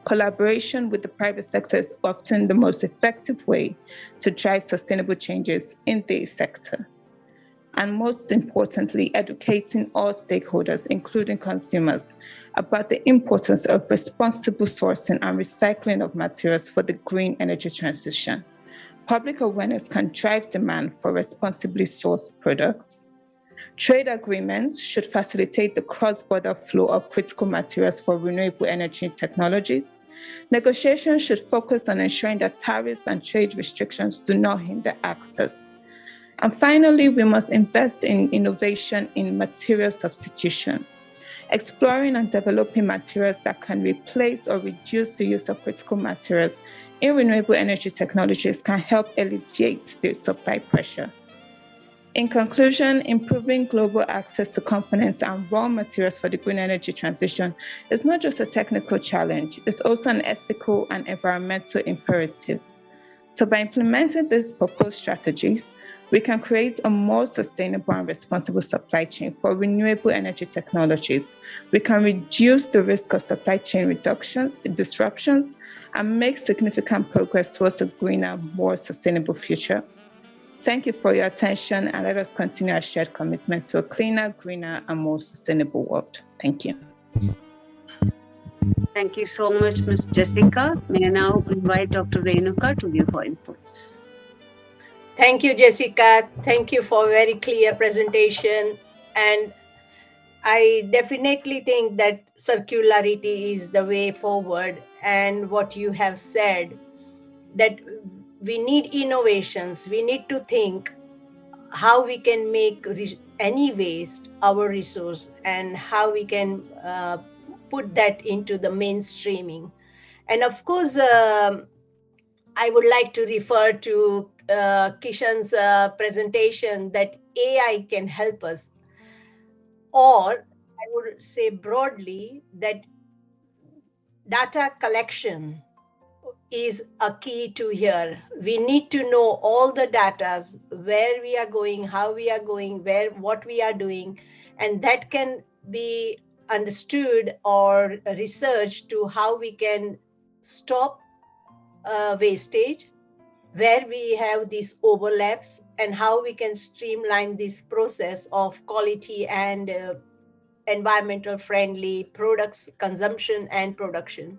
Collaboration with the private sector is often the most effective way to drive sustainable changes in the sector. And most importantly, educating all stakeholders, including consumers, about the importance of responsible sourcing and recycling of materials for the green energy transition. Public awareness can drive demand for responsibly sourced products. Trade agreements should facilitate the cross-border flow of critical materials for renewable energy technologies. Negotiations should focus on ensuring that tariffs and trade restrictions do not hinder access. And finally, we must invest in innovation in material substitution. Exploring and developing materials that can replace or reduce the use of critical materials in renewable energy technologies can help alleviate the supply pressure. In conclusion, improving global access to components and raw materials for the green energy transition is not just a technical challenge, it's also an ethical and environmental imperative. So by implementing these proposed strategies, we can create a more sustainable and responsible supply chain for renewable energy technologies. We can reduce the risk of supply chain disruptions, and make significant progress towards a greener, more sustainable future. Thank you for your attention, and let us continue our shared commitment to a cleaner, greener, and more sustainable world. Thank you. Thank you so much, Ms. Jessica. May I now invite Dr. Renuka to give her inputs. Thank you, Jessica. Thank you for a very clear presentation. And I definitely think that circularity is the way forward. And what you have said, that we need innovations. We need to think how we can make any waste our resource and how we can put that into the mainstreaming. And of course, I would like to refer to Kishan's presentation that AI can help us. Or I would say broadly that data collection is a key to here. We need to know all the data, where we are going, how we are going, what we are doing, and that can be understood or researched to how we can stop wastage, where we have these overlaps, and how we can streamline this process of quality and environmental friendly products consumption and production.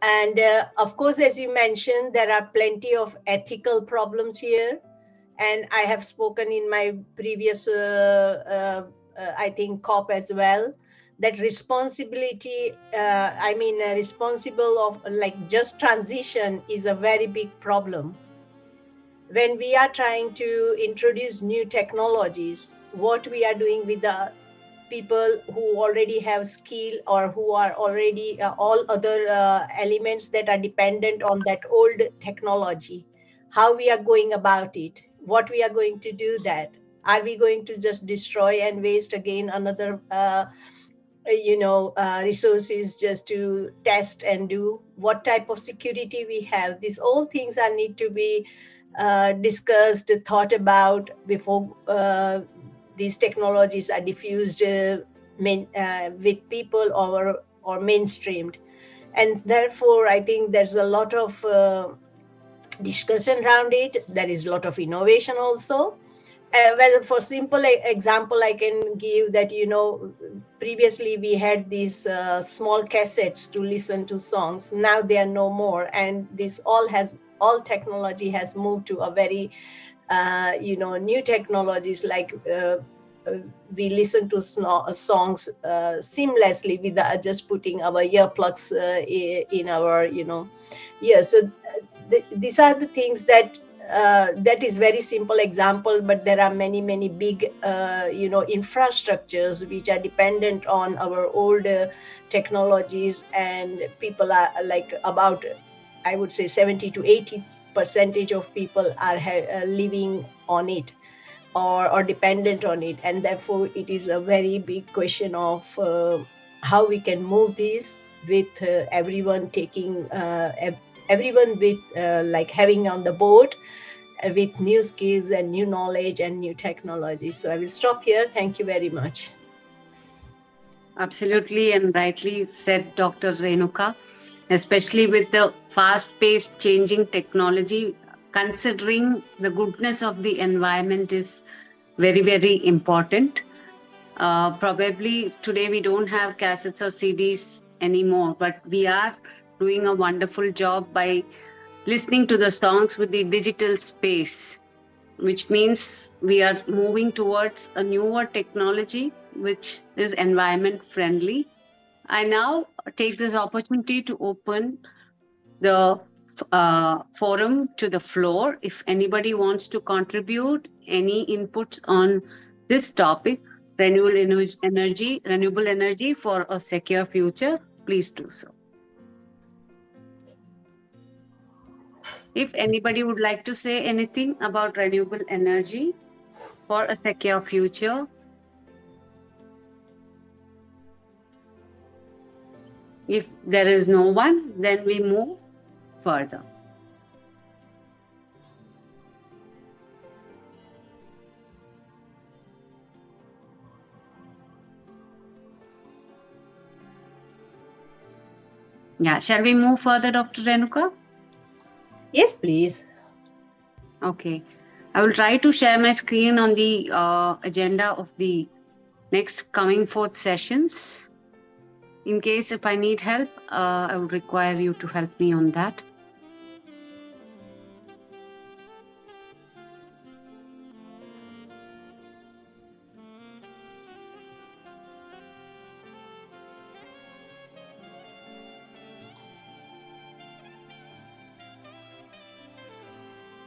And of course, as you mentioned, there are plenty of ethical problems here. And I have spoken in my previous, I think, COP as well, that responsibility, responsible of like just transition is a very big problem. When we are trying to introduce new technologies, what we are doing with the people who already have skill or who are already all other elements that are dependent on that old technology, how we are going about it, what we are going to do that. Are we going to just destroy and waste again another resources just to test and do? What type of security we have? These all things are need to be discussed, thought about before these technologies are diffused with people or mainstreamed. And therefore, I think there's a lot of discussion around it. There is a lot of innovation also. Well, for simple example, I can give that, previously we had these small cassettes to listen to songs. Now they are no more. And this all technology has moved to a very, new technologies like we listen to songs seamlessly without just putting our earplugs in our, ears. So these are the things that is very simple example, but there are many big infrastructures which are dependent on our old technologies, and people are like about, I would say 70 to 80% of people are living on it or dependent on it, and therefore it is a very big question of how we can move this with everyone taking everyone with like having on the board with new skills and new knowledge and new technology. So I will stop here. Thank you very much. Absolutely, and rightly said, Dr. Renuka, especially with the fast-paced changing technology, considering the goodness of the environment is very, very important. Probably today we don't have cassettes or CDs anymore, but we are doing a wonderful job by listening to the songs with the digital space, which means we are moving towards a newer technology which is environment friendly. I now take this opportunity to open the forum to the floor. If anybody wants to contribute any inputs on this topic, renewable energy for a secure future, please do so. If anybody would like to say anything about renewable energy for a secure future. If there is no one, then we move further. Yeah, shall we move further, Dr. Renuka? Yes, please. Okay. I will try to share my screen on the agenda of the next coming forth sessions. In case if I need help, I would require you to help me on that.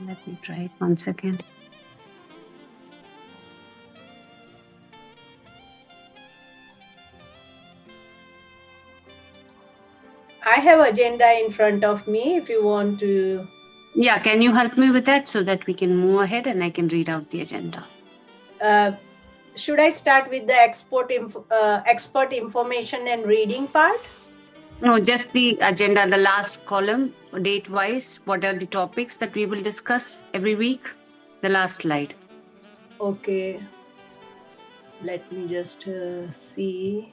Let me try it once again. I have agenda in front of me if you want to. Yeah, can you help me with that so that we can move ahead and I can read out the agenda? Should I start with the expert information and reading part? No, just the agenda, the last column, date-wise. What are the topics that we will discuss every week? The last slide. Okay. Let me just see.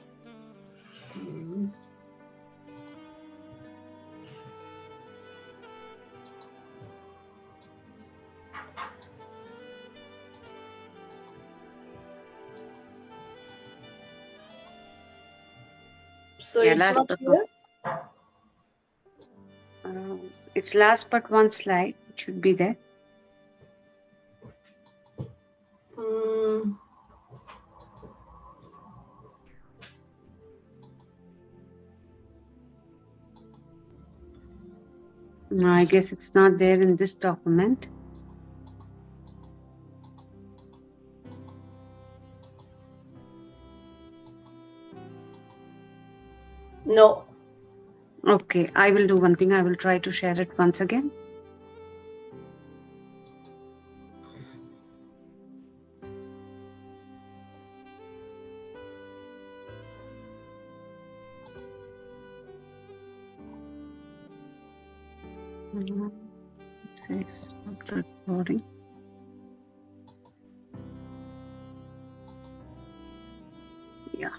So Yeah, it's last not but here. it's last but one slide. It should be there. No, I guess it's not there in this document. No. Okay, I will do one thing. I will try to share it once again. It says not recording. Yeah.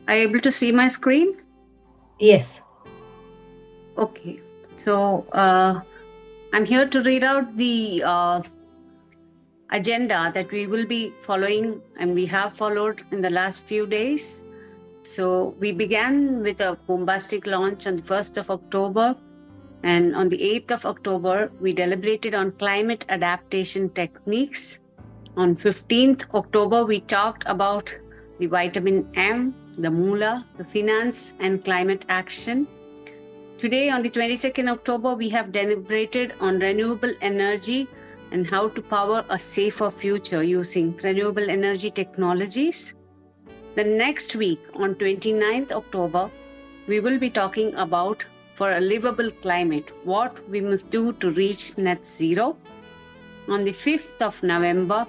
Are you able to see my screen? Yes. Okay. So I'm here to read out the agenda that we will be following and we have followed in the last few days. So we began with a bombastic launch on the 1st of October. And on the 8th of October, we deliberated on climate adaptation techniques. On 15th October, we talked about the vitamin M, the moolah, the finance and climate action. Today, on the 22nd October, we have deliberated on renewable energy and how to power a safer future using renewable energy technologies. The next week, on 29th October, we will be talking about for a livable climate, what we must do to reach net zero. On the 5th of November,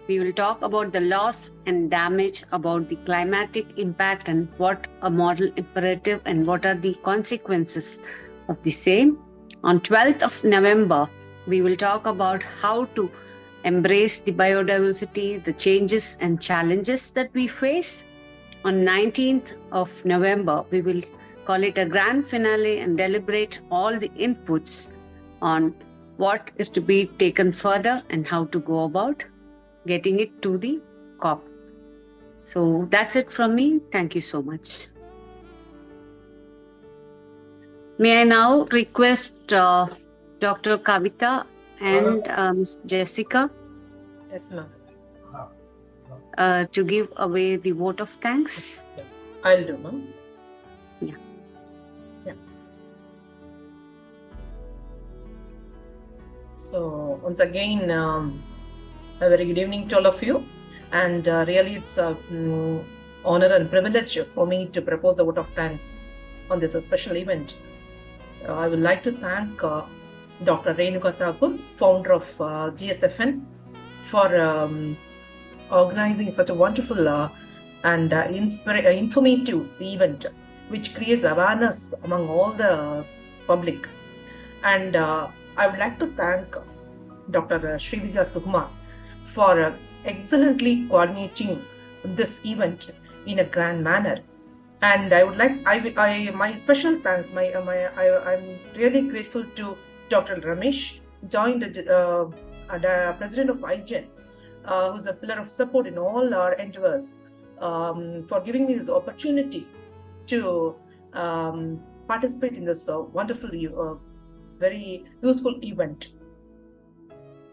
we will talk about the loss and damage, about the climatic impact and what a model imperative and what are the consequences of the same. On 12th of November, we will talk about how to embrace the biodiversity, the changes and challenges that we face. On 19th of November, we will call it a grand finale and deliberate all the inputs on what is to be taken further and how to go about getting it to the COP. So that's it from me. Thank you so much. May I now request Dr. Kavita and Ms. Jessica Yes, ma'am. To give away the vote of thanks? I'll do, ma'am. Yeah. So once again, a very good evening to all of you, and really it's an honor and privilege for me to propose the vote of thanks on this special event. I would like to thank Dr. Renuka Thakur, founder of GSFN, for organizing such a wonderful and informative event, which creates awareness among all the public. And I would like to thank Dr. Srividhya Sukumar for excellently coordinating this event in a grand manner. And I would like, my special thanks, I'm really grateful to Dr. Ramesh, joined president of IGEN, who's a pillar of support in all our endeavors, for giving me this opportunity to participate in this wonderful, very useful event.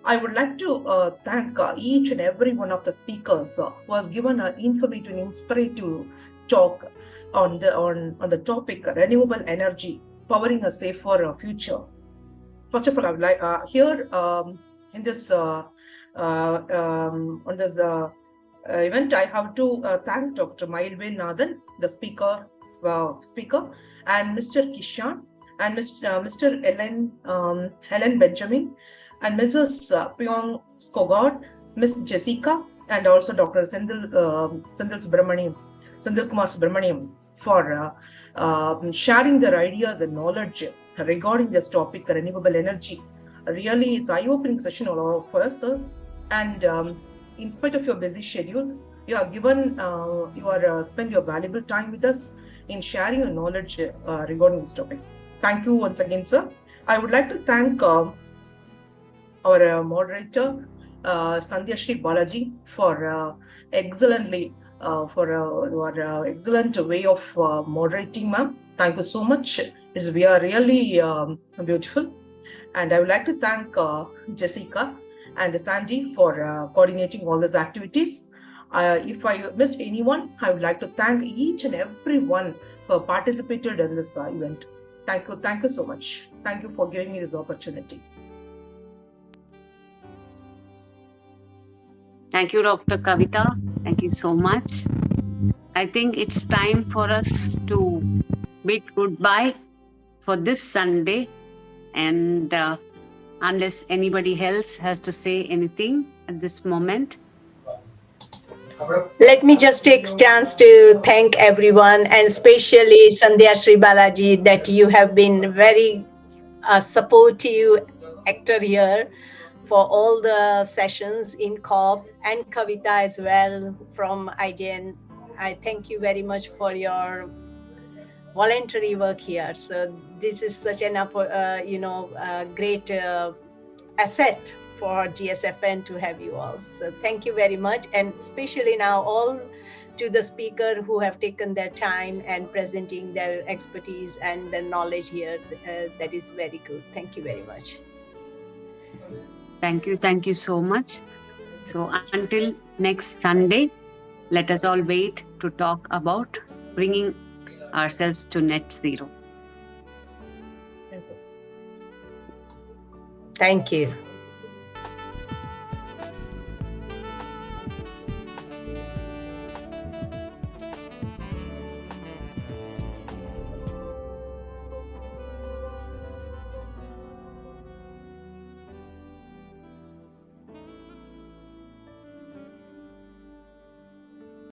I would like to thank each and every one of the speakers who has given an informative and inspirative talk on the topic renewable energy, powering a safer future. First of all, I would like here in this on this event, I have to thank Dr. Mailve Nathan, the speaker, and Mr. Kishan and Mr. Helen Benjamin, and Mrs. Pyong Skogod, Miss Jessica, and also Dr. Sendil Kumar Subramaniam for sharing their ideas and knowledge regarding this topic, renewable energy. Really, it's an eye-opening session all of us, and in spite of your busy schedule, you are given, you are spend your valuable time with us in sharing your knowledge regarding this topic. Thank you once again, sir. I would like to thank our moderator, Sandhya Shri Balaji, for excellently for your excellent way of moderating, ma'am. Thank you so much. We are really beautiful. And I would like to thank Jessica and Sandy for coordinating all these activities. If I missed anyone, I would like to thank each and everyone who participated in this event. Thank you so much. Thank you for giving me this opportunity. Thank you, Dr. Kavita. Thank you so much. I think it's time for us to bid goodbye for this Sunday. And unless anybody else has to say anything at this moment. Let me just take chance to thank everyone, and especially Sandhya Sri Balaji, that you have been very supportive actor here for all the sessions in COP, and Kavita as well from IGEN. I thank you very much for your voluntary work here. So this is such an great asset for GSFN to have you all. So thank you very much, and especially now all to the speaker who have taken their time and presenting their expertise and their knowledge here. That is very good. Thank you very much. Thank you so much. So until next Sunday, let us all wait to talk about bringing ourselves to net zero. Thank you.